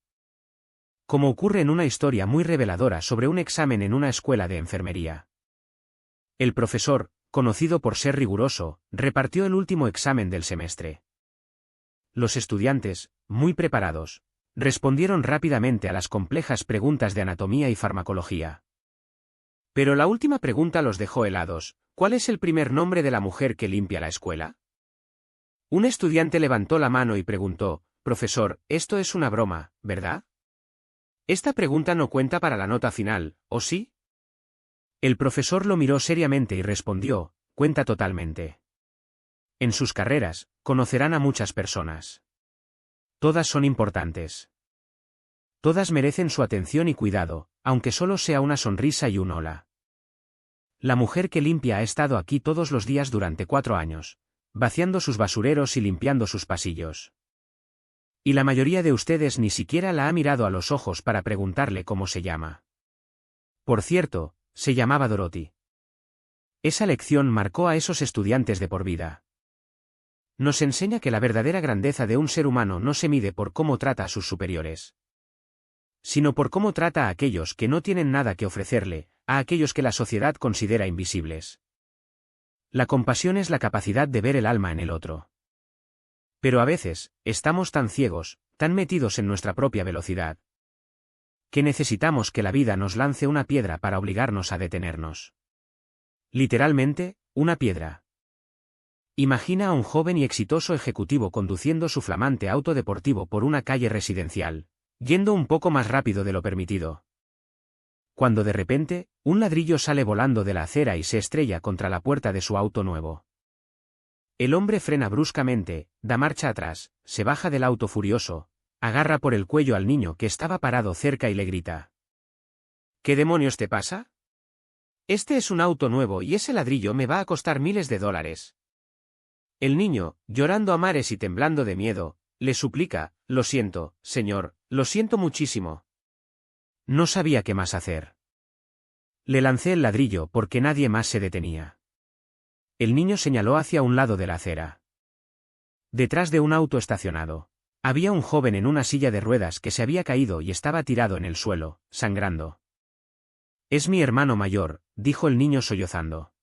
[SPEAKER 1] Como ocurre en una historia muy reveladora sobre un examen en una escuela de enfermería. El profesor, conocido por ser riguroso, repartió el último examen del semestre. Los estudiantes, muy preparados, respondieron rápidamente a las complejas preguntas de anatomía y farmacología. Pero la última pregunta los dejó helados. ¿Cuál es el primer nombre de la mujer que limpia la escuela? Un estudiante levantó la mano y preguntó, «Profesor, esto es una broma, ¿verdad? Esta pregunta no cuenta para la nota final, ¿o sí?» El profesor lo miró seriamente y respondió, «Cuenta totalmente. En sus carreras, conocerán a muchas personas. Todas son importantes. Todas merecen su atención y cuidado, aunque solo sea una sonrisa y un hola. La mujer que limpia ha estado aquí todos los días durante 4 años, vaciando sus basureros y limpiando sus pasillos. Y la mayoría de ustedes ni siquiera la ha mirado a los ojos para preguntarle cómo se llama. Por cierto, se llamaba Dorothy. Esa lección marcó a esos estudiantes de por vida. Nos enseña que la verdadera grandeza de un ser humano no se mide por cómo trata a sus superiores, sino por cómo trata a aquellos que no tienen nada que ofrecerle, a aquellos que la sociedad considera invisibles. La compasión es la capacidad de ver el alma en el otro. Pero a veces, estamos tan ciegos, tan metidos en nuestra propia velocidad, que necesitamos que la vida nos lance una piedra para obligarnos a detenernos. Literalmente, una piedra. Imagina a un joven y exitoso ejecutivo conduciendo su flamante auto deportivo por una calle residencial, yendo un poco más rápido de lo permitido. Cuando de repente, un ladrillo sale volando de la acera y se estrella contra la puerta de su auto nuevo. El hombre frena bruscamente, da marcha atrás, se baja del auto furioso, agarra por el cuello al niño que estaba parado cerca y le grita. ¿Qué demonios te pasa? Este es un auto nuevo y ese ladrillo me va a costar miles de dólares. El niño, llorando a mares y temblando de miedo, le suplica, «Lo siento, señor, lo siento muchísimo. No sabía qué más hacer. Le lancé el ladrillo porque nadie más se detenía». El niño señaló hacia un lado de la acera. Detrás de un auto estacionado, había un joven en una silla de ruedas que se había caído y estaba tirado en el suelo, sangrando. «Es mi hermano mayor», dijo el niño sollozando.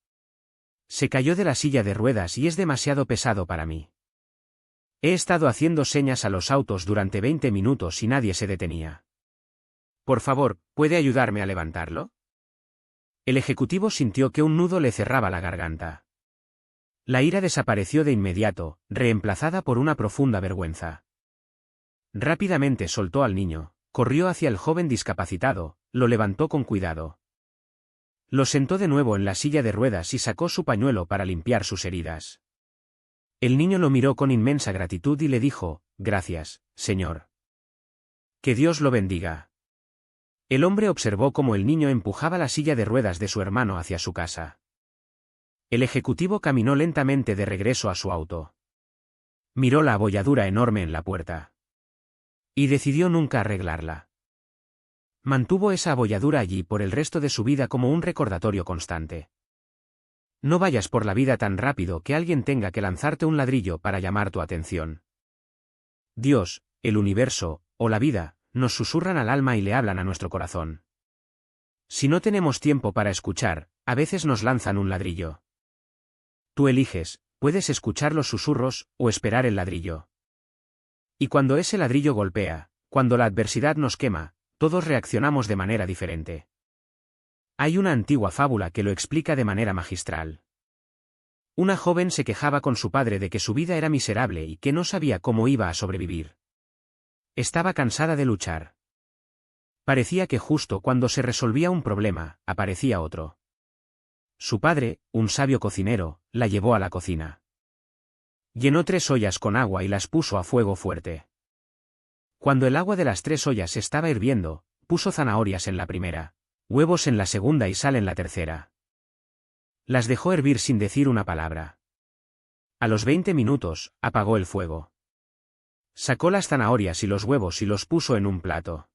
[SPEAKER 1] «Se cayó de la silla de ruedas y es demasiado pesado para mí. He estado haciendo señas a los autos durante 20 minutos y nadie se detenía. Por favor, ¿puede ayudarme a levantarlo?» El ejecutivo sintió que un nudo le cerraba la garganta. La ira desapareció de inmediato, reemplazada por una profunda vergüenza. Rápidamente soltó al niño, corrió hacia el joven discapacitado, lo levantó con cuidado. Lo sentó de nuevo en la silla de ruedas y sacó su pañuelo para limpiar sus heridas. El niño lo miró con inmensa gratitud y le dijo, «Gracias, señor. Que Dios lo bendiga». El hombre observó cómo el niño empujaba la silla de ruedas de su hermano hacia su casa. El ejecutivo caminó lentamente de regreso a su auto. Miró la abolladura enorme en la puerta. Y decidió nunca arreglarla. Mantuvo esa abolladura allí por el resto de su vida como un recordatorio constante. No vayas por la vida tan rápido que alguien tenga que lanzarte un ladrillo para llamar tu atención. Dios, el universo, o la vida, nos susurran al alma y le hablan a nuestro corazón. Si no tenemos tiempo para escuchar, a veces nos lanzan un ladrillo. Tú eliges, puedes escuchar los susurros, o esperar el ladrillo. Y cuando ese ladrillo golpea, cuando la adversidad nos quema, todos reaccionamos de manera diferente. Hay una antigua fábula que lo explica de manera magistral. Una joven se quejaba con su padre de que su vida era miserable y que no sabía cómo iba a sobrevivir. Estaba cansada de luchar. Parecía que justo cuando se resolvía un problema, aparecía otro. Su padre, un sabio cocinero, la llevó a la cocina. Llenó 3 ollas con agua y las puso a fuego fuerte. Cuando el agua de las 3 ollas estaba hirviendo, puso zanahorias en la primera, huevos en la segunda y sal en la tercera. Las dejó hervir sin decir una palabra. A los 20 minutos, apagó el fuego. Sacó las zanahorias y los huevos y los puso en un plato.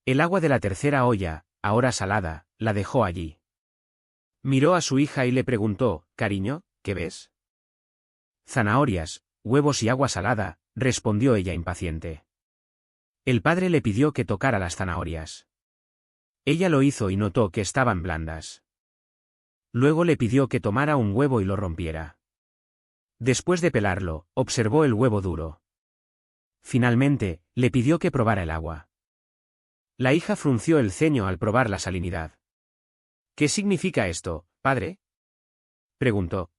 [SPEAKER 1] El agua de la tercera olla, ahora salada, la dejó allí. Miró a su hija y le preguntó, «Cariño, ¿qué ves?» «Zanahorias, huevos y agua salada», respondió ella impaciente. El padre le pidió que tocara las zanahorias. Ella lo hizo y notó que estaban blandas. Luego le pidió que tomara un huevo y lo rompiera. Después de pelarlo, observó el huevo duro. Finalmente, le pidió que probara el agua. La hija frunció el ceño al probar la salinidad. «¿Qué significa esto, padre?», preguntó.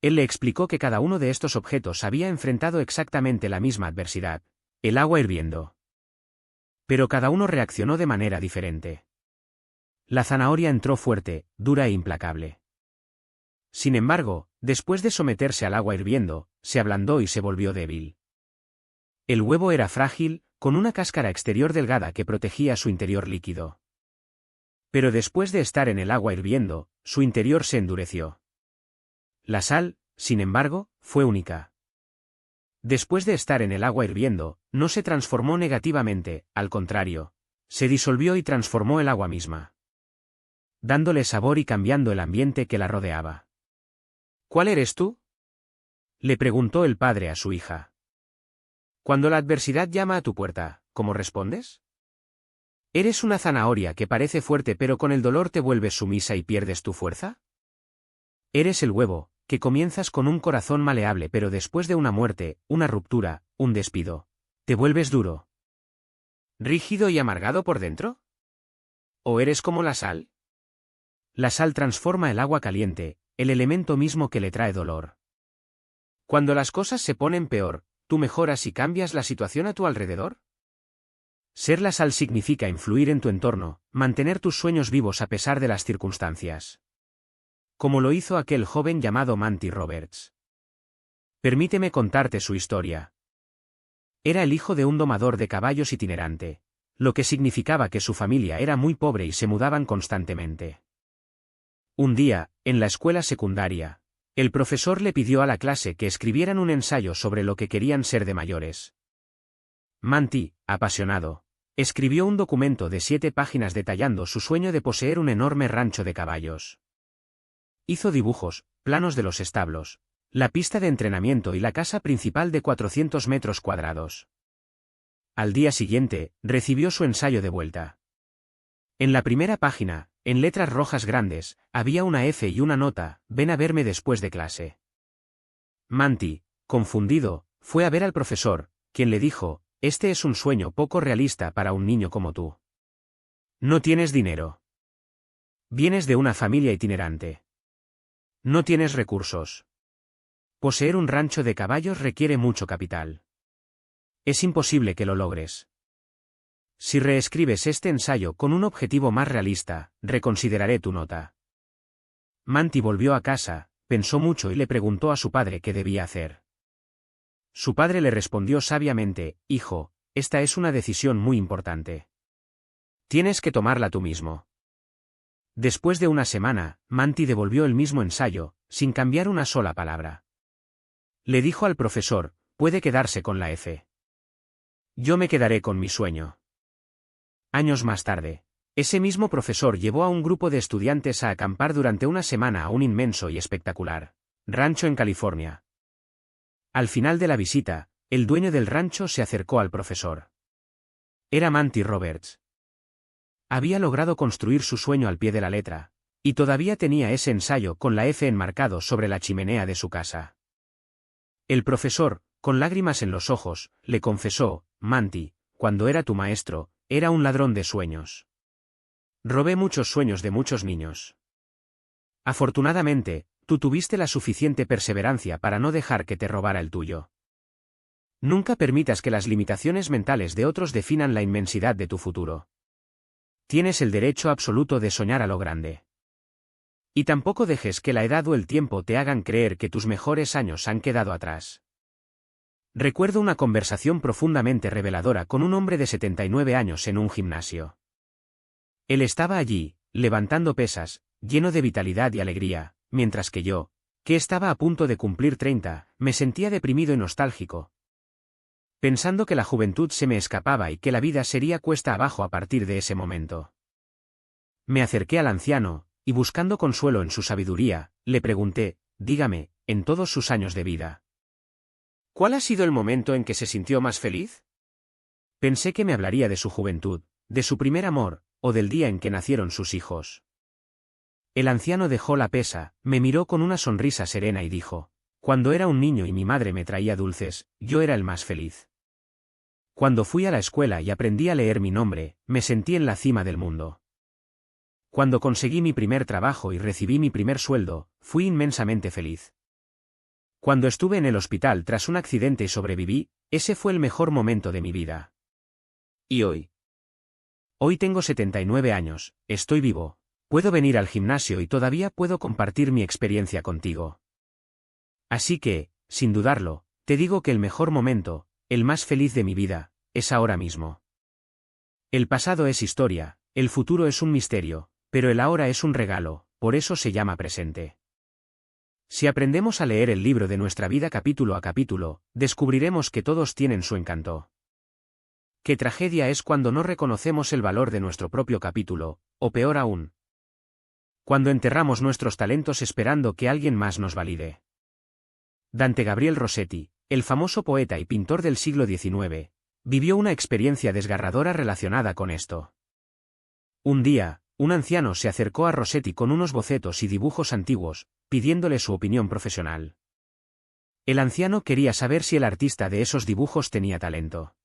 [SPEAKER 1] Él le explicó que cada uno de estos objetos había enfrentado exactamente la misma adversidad, el agua hirviendo. Pero cada uno reaccionó de manera diferente. La zanahoria entró fuerte, dura e implacable. Sin embargo, después de someterse al agua hirviendo, se ablandó y se volvió débil. El huevo era frágil, con una cáscara exterior delgada que protegía su interior líquido. Pero después de estar en el agua hirviendo, su interior se endureció. La sal, sin embargo, fue única. Después de estar en el agua hirviendo, no se transformó negativamente, al contrario, se disolvió y transformó el agua misma, dándole sabor y cambiando el ambiente que la rodeaba. «¿Cuál eres tú?», le preguntó el padre a su hija. «Cuando la adversidad llama a tu puerta, ¿cómo respondes? ¿Eres una zanahoria que parece fuerte pero con el dolor te vuelves sumisa y pierdes tu fuerza? ¿Eres el huevo, que comienzas con un corazón maleable pero después de una muerte, una ruptura, un despido, te vuelves duro, rígido y amargado por dentro? ¿O eres como la sal? La sal transforma el agua caliente, el elemento mismo que le trae dolor. Cuando las cosas se ponen peor, ¿tú mejoras y cambias la situación a tu alrededor? Ser la sal significa influir en tu entorno, mantener tus sueños vivos a pesar de las circunstancias. Como lo hizo aquel joven llamado Manty Roberts. Permíteme contarte su historia. Era el hijo de un domador de caballos itinerante, lo que significaba que su familia era muy pobre y se mudaban constantemente. Un día, en la escuela secundaria, el profesor le pidió a la clase que escribieran un ensayo sobre lo que querían ser de mayores. Manty, apasionado, escribió un documento de 7 páginas detallando su sueño de poseer un enorme rancho de caballos. Hizo dibujos, planos de los establos, la pista de entrenamiento y la casa principal de 400 metros cuadrados. Al día siguiente, recibió su ensayo de vuelta. En la primera página, en letras rojas grandes, había una F y una nota: «Ven a verme después de clase». Manty, confundido, fue a ver al profesor, quien le dijo: «Este es un sueño poco realista para un niño como tú. No tienes dinero. Vienes de una familia itinerante. No tienes recursos. Poseer un rancho de caballos requiere mucho capital. Es imposible que lo logres. Si reescribes este ensayo con un objetivo más realista, reconsideraré tu nota». Manty volvió a casa, pensó mucho y le preguntó a su padre qué debía hacer. Su padre le respondió sabiamente: «Hijo, esta es una decisión muy importante. Tienes que tomarla tú mismo». Después de una semana, Manty devolvió el mismo ensayo, sin cambiar una sola palabra. Le dijo al profesor: «Puede quedarse con la F. Yo me quedaré con mi sueño». Años más tarde, ese mismo profesor llevó a un grupo de estudiantes a acampar durante una semana a un inmenso y espectacular rancho en California. Al final de la visita, el dueño del rancho se acercó al profesor. Era Manty Roberts. Había logrado construir su sueño al pie de la letra, y todavía tenía ese ensayo con la F enmarcado sobre la chimenea de su casa. El profesor, con lágrimas en los ojos, le confesó: «Manty, cuando era tu maestro, era un ladrón de sueños. Robé muchos sueños de muchos niños. Afortunadamente, tú tuviste la suficiente perseverancia para no dejar que te robara el tuyo. Nunca permitas que las limitaciones mentales de otros definan la inmensidad de tu futuro. Tienes el derecho absoluto de soñar a lo grande. Y tampoco dejes que la edad o el tiempo te hagan creer que tus mejores años han quedado atrás. Recuerdo una conversación profundamente reveladora con un hombre de 79 años en un gimnasio. Él estaba allí, levantando pesas, lleno de vitalidad y alegría, mientras que yo, que estaba a punto de cumplir 30, me sentía deprimido y nostálgico, pensando que la juventud se me escapaba y que la vida sería cuesta abajo a partir de ese momento. Me acerqué al anciano, y buscando consuelo en su sabiduría, le pregunté, dígame, en todos sus años de vida, ¿cuál ha sido el momento en que se sintió más feliz? Pensé que me hablaría de su juventud, de su primer amor, o del día en que nacieron sus hijos. El anciano dejó la pesa, me miró con una sonrisa serena y dijo, cuando era un niño y mi madre me traía dulces, yo era el más feliz. Cuando fui a la escuela y aprendí a leer mi nombre, me sentí en la cima del mundo. Cuando conseguí mi primer trabajo y recibí mi primer sueldo, fui inmensamente feliz. Cuando estuve en el hospital tras un accidente y sobreviví, ese fue el mejor momento de mi vida. ¿Y hoy? Hoy tengo 79 años, estoy vivo, puedo venir al gimnasio y todavía puedo compartir mi experiencia contigo. Así que, sin dudarlo, te digo que el mejor momento, el más feliz de mi vida, es ahora mismo. El pasado es historia, el futuro es un misterio, pero el ahora es un regalo, por eso se llama presente. Si aprendemos a leer el libro de nuestra vida capítulo a capítulo, descubriremos que todos tienen su encanto. Qué tragedia es cuando no reconocemos el valor de nuestro propio capítulo, o peor aún, cuando enterramos nuestros talentos esperando que alguien más nos valide. Dante Gabriel Rossetti, el famoso poeta y pintor del siglo XIX, vivió una experiencia desgarradora relacionada con esto. Un día, un anciano se acercó a Rossetti con unos bocetos y dibujos antiguos, pidiéndole su opinión profesional. El anciano quería saber si el artista de esos dibujos tenía talento.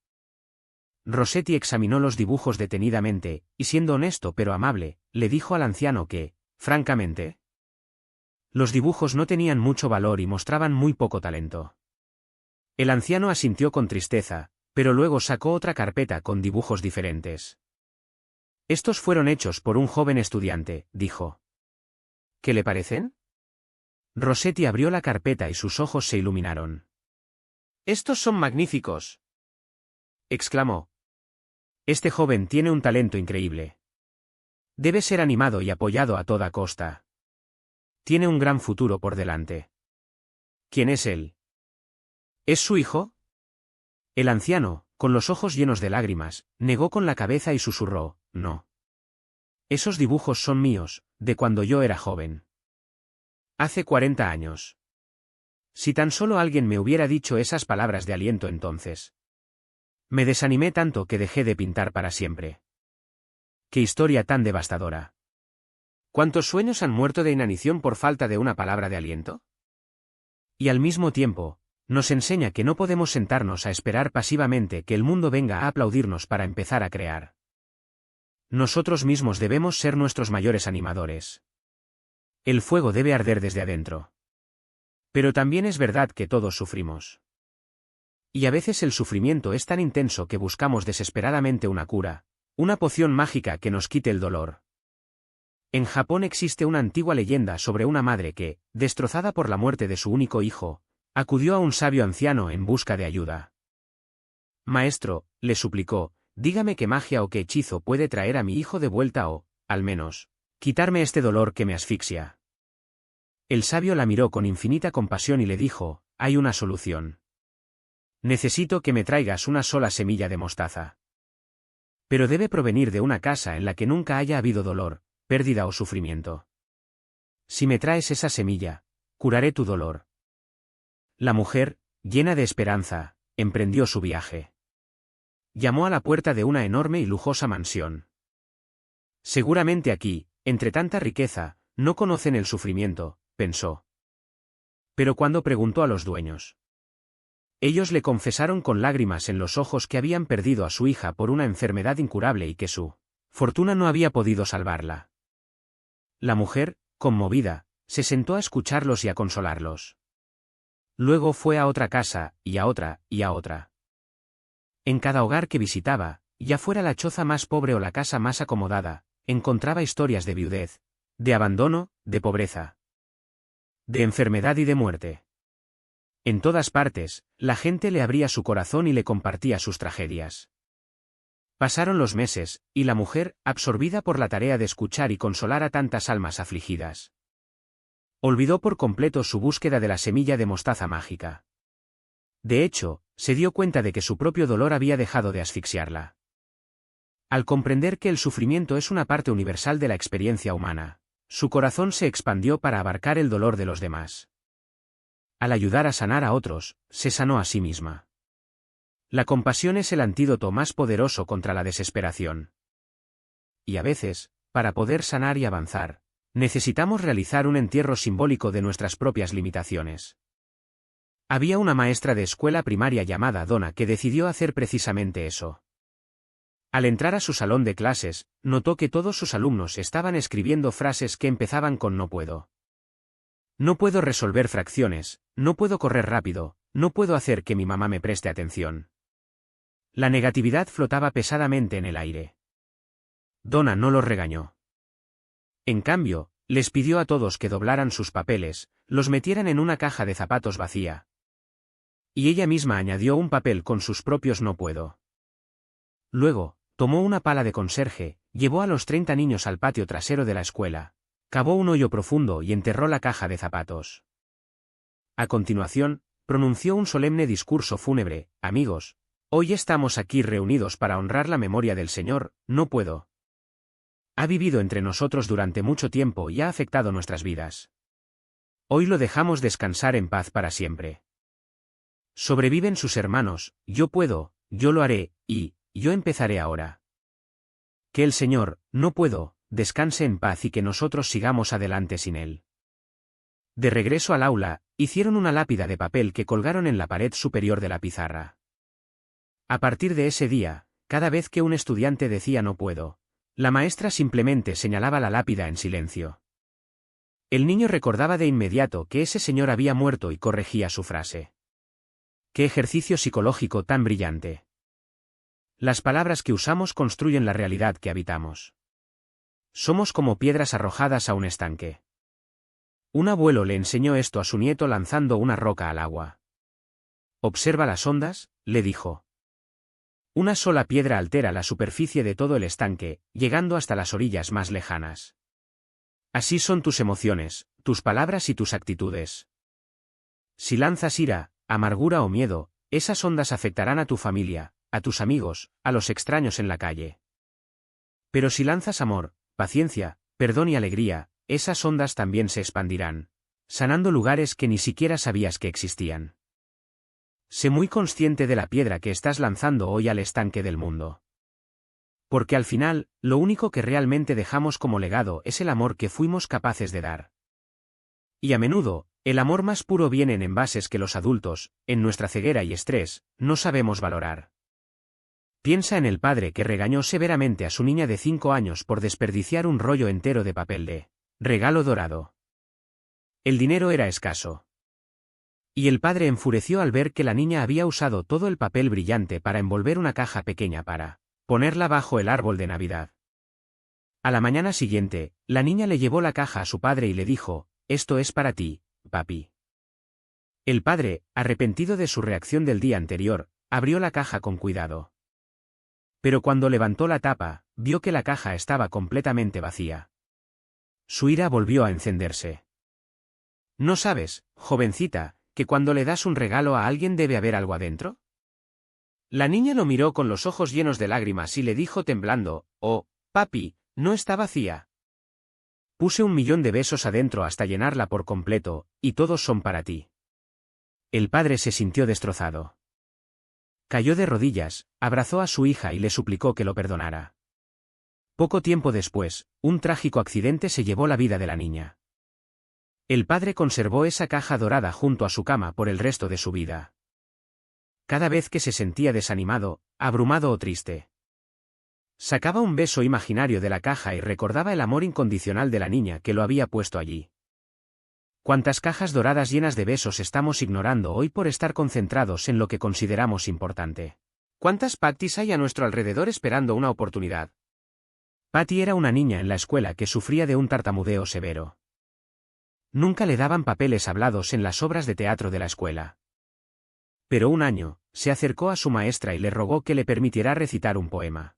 [SPEAKER 1] Rossetti examinó los dibujos detenidamente, y siendo honesto pero amable, le dijo al anciano que, francamente, los dibujos no tenían mucho valor y mostraban muy poco talento. El anciano asintió con tristeza, pero luego sacó otra carpeta con dibujos diferentes. Estos fueron hechos por un joven estudiante, dijo. ¿Qué le parecen? Rossetti abrió la carpeta y sus ojos se iluminaron. «Estos son magníficos», exclamó. Este joven tiene un talento increíble. Debe ser animado y apoyado a toda costa. Tiene un gran futuro por delante. ¿Quién es él? ¿Es su hijo? El anciano, con los ojos llenos de lágrimas, negó con la cabeza y susurró, no. Esos dibujos son míos, de cuando yo era joven. Hace 40 años. Si tan solo alguien me hubiera dicho esas palabras de aliento entonces. Me desanimé tanto que dejé de pintar para siempre. ¡Qué historia tan devastadora! ¿Cuántos sueños han muerto de inanición por falta de una palabra de aliento? Y al mismo tiempo, nos enseña que no podemos sentarnos a esperar pasivamente que el mundo venga a aplaudirnos para empezar a crear. Nosotros mismos debemos ser nuestros mayores animadores. El fuego debe arder desde adentro. Pero también es verdad que todos sufrimos. Y a veces el sufrimiento es tan intenso que buscamos desesperadamente una cura, una poción mágica que nos quite el dolor. En Japón existe una antigua leyenda sobre una madre que, destrozada por la muerte de su único hijo, acudió a un sabio anciano en busca de ayuda. Maestro, le suplicó, dígame qué magia o qué hechizo puede traer a mi hijo de vuelta o, al menos, quitarme este dolor que me asfixia. El sabio la miró con infinita compasión y le dijo, hay una solución. Necesito que me traigas una sola semilla de mostaza. Pero debe provenir de una casa en la que nunca haya habido dolor, pérdida o sufrimiento. Si me traes esa semilla, curaré tu dolor. La mujer, llena de esperanza, emprendió su viaje. Llamó a la puerta de una enorme y lujosa mansión. Seguramente aquí, entre tanta riqueza, no conocen el sufrimiento, pensó. Pero cuando preguntó a los dueños, ellos le confesaron con lágrimas en los ojos que habían perdido a su hija por una enfermedad incurable y que su fortuna no había podido salvarla. La mujer, conmovida, se sentó a escucharlos y a consolarlos. Luego fue a otra casa, y a otra, y a otra. En cada hogar que visitaba, ya fuera la choza más pobre o la casa más acomodada, encontraba historias de viudez, de abandono, de pobreza, de enfermedad y de muerte. En todas partes, la gente le abría su corazón y le compartía sus tragedias. Pasaron los meses, y la mujer, absorbida por la tarea de escuchar y consolar a tantas almas afligidas, olvidó por completo su búsqueda de la semilla de mostaza mágica. De hecho, se dio cuenta de que su propio dolor había dejado de asfixiarla. Al comprender que el sufrimiento es una parte universal de la experiencia humana, su corazón se expandió para abarcar el dolor de los demás. Al ayudar a sanar a otros, se sanó a sí misma. La compasión es el antídoto más poderoso contra la desesperación. Y a veces, para poder sanar y avanzar, necesitamos realizar un entierro simbólico de nuestras propias limitaciones. Había una maestra de escuela primaria llamada Donna que decidió hacer precisamente eso. Al entrar a su salón de clases, notó que todos sus alumnos estaban escribiendo frases que empezaban con no puedo. No puedo resolver fracciones, no puedo correr rápido, no puedo hacer que mi mamá me preste atención. La negatividad flotaba pesadamente en el aire. Donna no los regañó. En cambio, les pidió a todos que doblaran sus papeles, los metieran en una caja de zapatos vacía. Y ella misma añadió un papel con sus propios no puedo. Luego, tomó una pala de conserje, llevó a los 30 niños al patio trasero de la escuela, cavó un hoyo profundo y enterró la caja de zapatos. A continuación, pronunció un solemne discurso fúnebre: amigos, hoy estamos aquí reunidos para honrar la memoria del Señor, no puedo. Ha vivido entre nosotros durante mucho tiempo y ha afectado nuestras vidas. Hoy lo dejamos descansar en paz para siempre. Sobreviven sus hermanos, yo puedo, yo lo haré, y yo empezaré ahora. Que el Señor, no puedo, descanse en paz y que nosotros sigamos adelante sin él. De regreso al aula, hicieron una lápida de papel que colgaron en la pared superior de la pizarra. A partir de ese día, cada vez que un estudiante decía no puedo, la maestra simplemente señalaba la lápida en silencio. El niño recordaba de inmediato que ese señor había muerto y corregía su frase. ¡Qué ejercicio psicológico tan brillante! Las palabras que usamos construyen la realidad que habitamos. Somos como piedras arrojadas a un estanque. Un abuelo le enseñó esto a su nieto lanzando una roca al agua. «Observa las ondas», le dijo. Una sola piedra altera la superficie de todo el estanque, llegando hasta las orillas más lejanas. Así son tus emociones, tus palabras y tus actitudes. Si lanzas ira, amargura o miedo, esas ondas afectarán a tu familia, a tus amigos, a los extraños en la calle. Pero si lanzas amor, paciencia, perdón y alegría, esas ondas también se expandirán, sanando lugares que ni siquiera sabías que existían. Sé muy consciente de la piedra que estás lanzando hoy al estanque del mundo. Porque al final, lo único que realmente dejamos como legado es el amor que fuimos capaces de dar. Y a menudo, el amor más puro viene en envases que los adultos, en nuestra ceguera y estrés, no sabemos valorar. Piensa en el padre que regañó severamente a su niña de 5 años por desperdiciar un rollo entero de papel de regalo dorado. El dinero era escaso. Y el padre enfureció al ver que la niña había usado todo el papel brillante para envolver una caja pequeña para ponerla bajo el árbol de Navidad. A la mañana siguiente, la niña le llevó la caja a su padre y le dijo: «Esto es para ti, papi». El padre, arrepentido de su reacción del día anterior, abrió la caja con cuidado. Pero cuando levantó la tapa, vio que la caja estaba completamente vacía. Su ira volvió a encenderse. «¿No sabes, jovencita, que cuando le das un regalo a alguien debe haber algo adentro?» La niña lo miró con los ojos llenos de lágrimas y le dijo temblando: «Oh, papi, no está vacía. Puse 1.000.000 de besos adentro hasta llenarla por completo, y todos son para ti». El padre se sintió destrozado. Cayó de rodillas, abrazó a su hija y le suplicó que lo perdonara. Poco tiempo después, un trágico accidente se llevó la vida de la niña. El padre conservó esa caja dorada junto a su cama por el resto de su vida. Cada vez que se sentía desanimado, abrumado o triste, sacaba un beso imaginario de la caja y recordaba el amor incondicional de la niña que lo había puesto allí. ¿Cuántas cajas doradas llenas de besos estamos ignorando hoy por estar concentrados en lo que consideramos importante? ¿Cuántas Pattys hay a nuestro alrededor esperando una oportunidad? Patty era una niña en la escuela que sufría de un tartamudeo severo. Nunca le daban papeles hablados en las obras de teatro de la escuela. Pero un año, se acercó a su maestra y le rogó que le permitiera recitar un poema.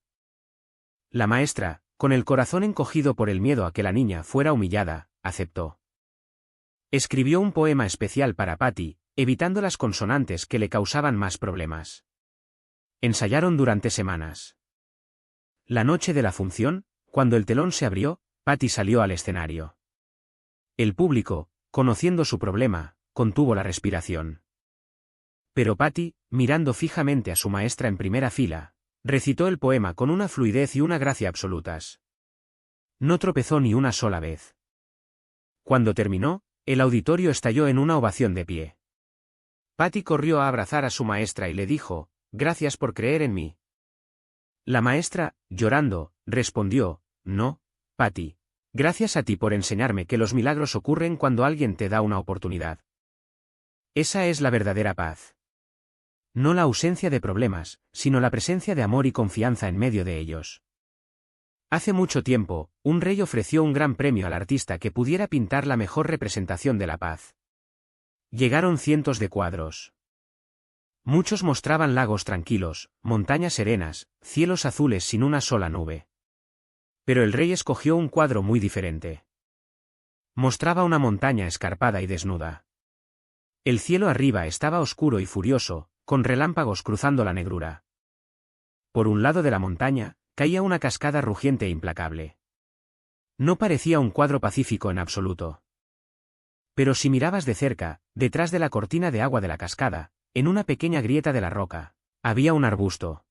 [SPEAKER 1] La maestra, con el corazón encogido por el miedo a que la niña fuera humillada, aceptó. Escribió un poema especial para Patty, evitando las consonantes que le causaban más problemas. Ensayaron durante semanas. La noche de la función, cuando el telón se abrió, Patty salió al escenario. El público, conociendo su problema, contuvo la respiración. Pero Patty, mirando fijamente a su maestra en primera fila, recitó el poema con una fluidez y una gracia absolutas. No tropezó ni una sola vez. Cuando terminó, el auditorio estalló en una ovación de pie. Patty corrió a abrazar a su maestra y le dijo, «Gracias por creer en mí». La maestra, llorando, respondió, «No, Patty. Gracias a ti por enseñarme que los milagros ocurren cuando alguien te da una oportunidad. Esa es la verdadera paz. No la ausencia de problemas, sino la presencia de amor y confianza en medio de ellos». Hace mucho tiempo, un rey ofreció un gran premio al artista que pudiera pintar la mejor representación de la paz. Llegaron cientos de cuadros. Muchos mostraban lagos tranquilos, montañas serenas, cielos azules sin una sola nube. Pero el rey escogió un cuadro muy diferente. Mostraba una montaña escarpada y desnuda. El cielo arriba estaba oscuro y furioso, con relámpagos cruzando la negrura. Por un lado de la montaña, caía una cascada rugiente e implacable. No parecía un cuadro pacífico en absoluto. Pero si mirabas de cerca, detrás de la cortina de agua de la cascada, en una pequeña grieta de la roca, había un arbusto.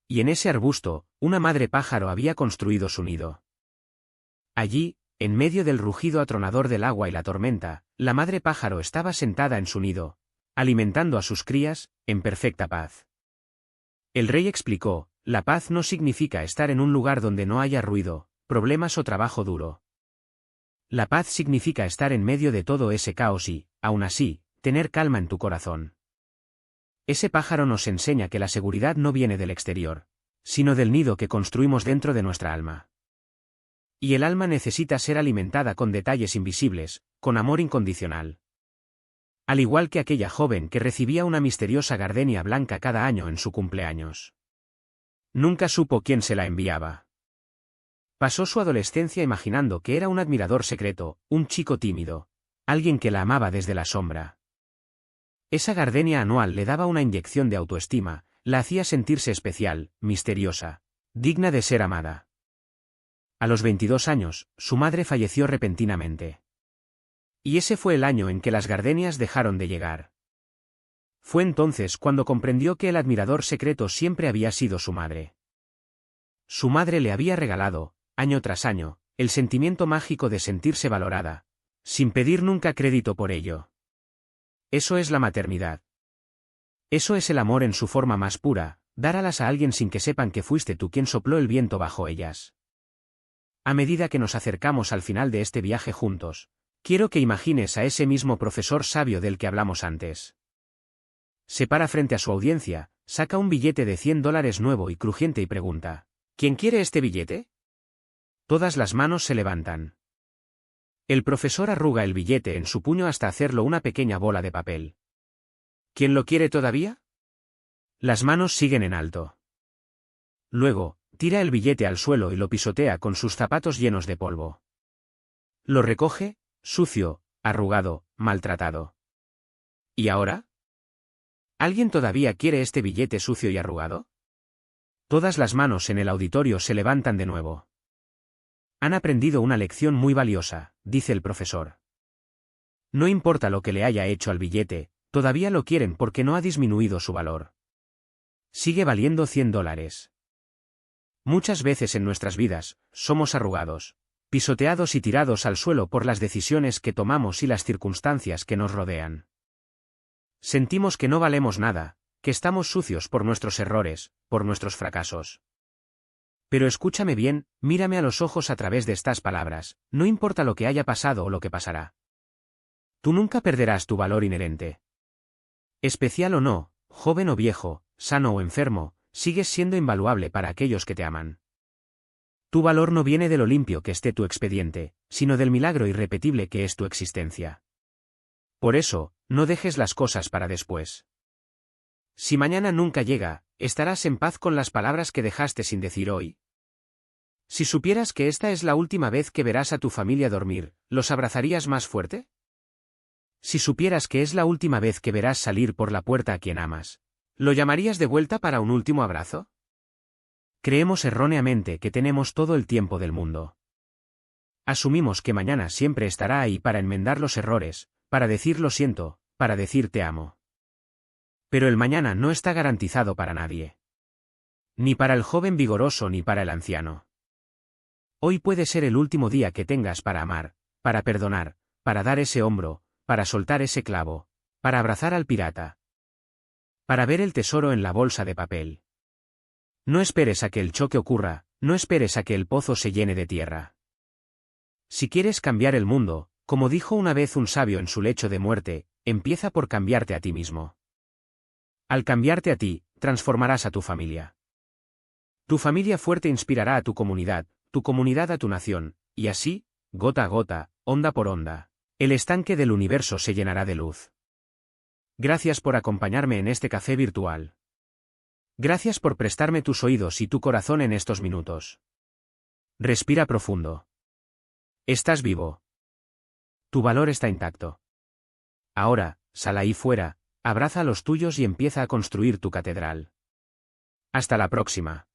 [SPEAKER 1] Y en ese arbusto, una madre pájaro había construido su nido. Allí, en medio del rugido atronador del agua y la tormenta, la madre pájaro estaba sentada en su nido, alimentando a sus crías, en perfecta paz. El rey explicó, la paz no significa estar en un lugar donde no haya ruido, problemas o trabajo duro. La paz significa estar en medio de todo ese caos y, aún así, tener calma en tu corazón. Ese pájaro nos enseña que la seguridad no viene del exterior, sino del nido que construimos dentro de nuestra alma. Y el alma necesita ser alimentada con detalles invisibles, con amor incondicional. Al igual que aquella joven que recibía una misteriosa gardenia blanca cada año en su cumpleaños. Nunca supo quién se la enviaba. Pasó su adolescencia imaginando que era un admirador secreto, un chico tímido, alguien que la amaba desde la sombra. Esa gardenia anual le daba una inyección de autoestima, la hacía sentirse especial, misteriosa, digna de ser amada. A los 22 años, su madre falleció repentinamente. Y ese fue el año en que las gardenias dejaron de llegar. Fue entonces cuando comprendió que el admirador secreto siempre había sido su madre. Su madre le había regalado, año tras año, el sentimiento mágico de sentirse valorada, sin pedir nunca crédito por ello. Eso es la maternidad. Eso es el amor en su forma más pura, dar alas a alguien sin que sepan que fuiste tú quien sopló el viento bajo ellas. A medida que nos acercamos al final de este viaje juntos, quiero que imagines a ese mismo profesor sabio del que hablamos antes. Se para frente a su audiencia, saca un billete de $100 nuevo y crujiente y pregunta, ¿quién quiere este billete? Todas las manos se levantan. El profesor arruga el billete en su puño hasta hacerlo una pequeña bola de papel. ¿Quién lo quiere todavía? Las manos siguen en alto. Luego, tira el billete al suelo y lo pisotea con sus zapatos llenos de polvo. Lo recoge, sucio, arrugado, maltratado. ¿Y ahora? ¿Alguien todavía quiere este billete sucio y arrugado? Todas las manos en el auditorio se levantan de nuevo. Han aprendido una lección muy valiosa, dice el profesor. No importa lo que le haya hecho al billete, todavía lo quieren porque no ha disminuido su valor. Sigue valiendo $100. Muchas veces en nuestras vidas, somos arrugados, pisoteados y tirados al suelo por las decisiones que tomamos y las circunstancias que nos rodean. Sentimos que no valemos nada, que estamos sucios por nuestros errores, por nuestros fracasos. Pero escúchame bien, mírame a los ojos a través de estas palabras, no importa lo que haya pasado o lo que pasará. Tú nunca perderás tu valor inherente. Especial o no, joven o viejo, sano o enfermo, sigues siendo invaluable para aquellos que te aman. Tu valor no viene de lo limpio que esté tu expediente, sino del milagro irrepetible que es tu existencia. Por eso, no dejes las cosas para después. Si mañana nunca llega, estarás en paz con las palabras que dejaste sin decir hoy. Si supieras que esta es la última vez que verás a tu familia dormir, ¿los abrazarías más fuerte? Si supieras que es la última vez que verás salir por la puerta a quien amas, ¿lo llamarías de vuelta para un último abrazo? Creemos erróneamente que tenemos todo el tiempo del mundo. Asumimos que mañana siempre estará ahí para enmendar los errores, para decir lo siento, para decir te amo. Pero el mañana no está garantizado para nadie. Ni para el joven vigoroso ni para el anciano. Hoy puede ser el último día que tengas para amar, para perdonar, para dar ese hombro, para soltar ese clavo, para abrazar al pirata. Para ver el tesoro en la bolsa de papel. No esperes a que el choque ocurra, no esperes a que el pozo se llene de tierra. Si quieres cambiar el mundo, como dijo una vez un sabio en su lecho de muerte, empieza por cambiarte a ti mismo. Al cambiarte a ti, transformarás a tu familia. Tu familia fuerte inspirará a tu comunidad a tu nación, y así, gota a gota, onda por onda, el estanque del universo se llenará de luz. Gracias por acompañarme en este café virtual. Gracias por prestarme tus oídos y tu corazón en estos minutos. Respira profundo. Estás vivo. Tu valor está intacto. Ahora, sal ahí fuera, abraza a los tuyos y empieza a construir tu catedral. Hasta la próxima.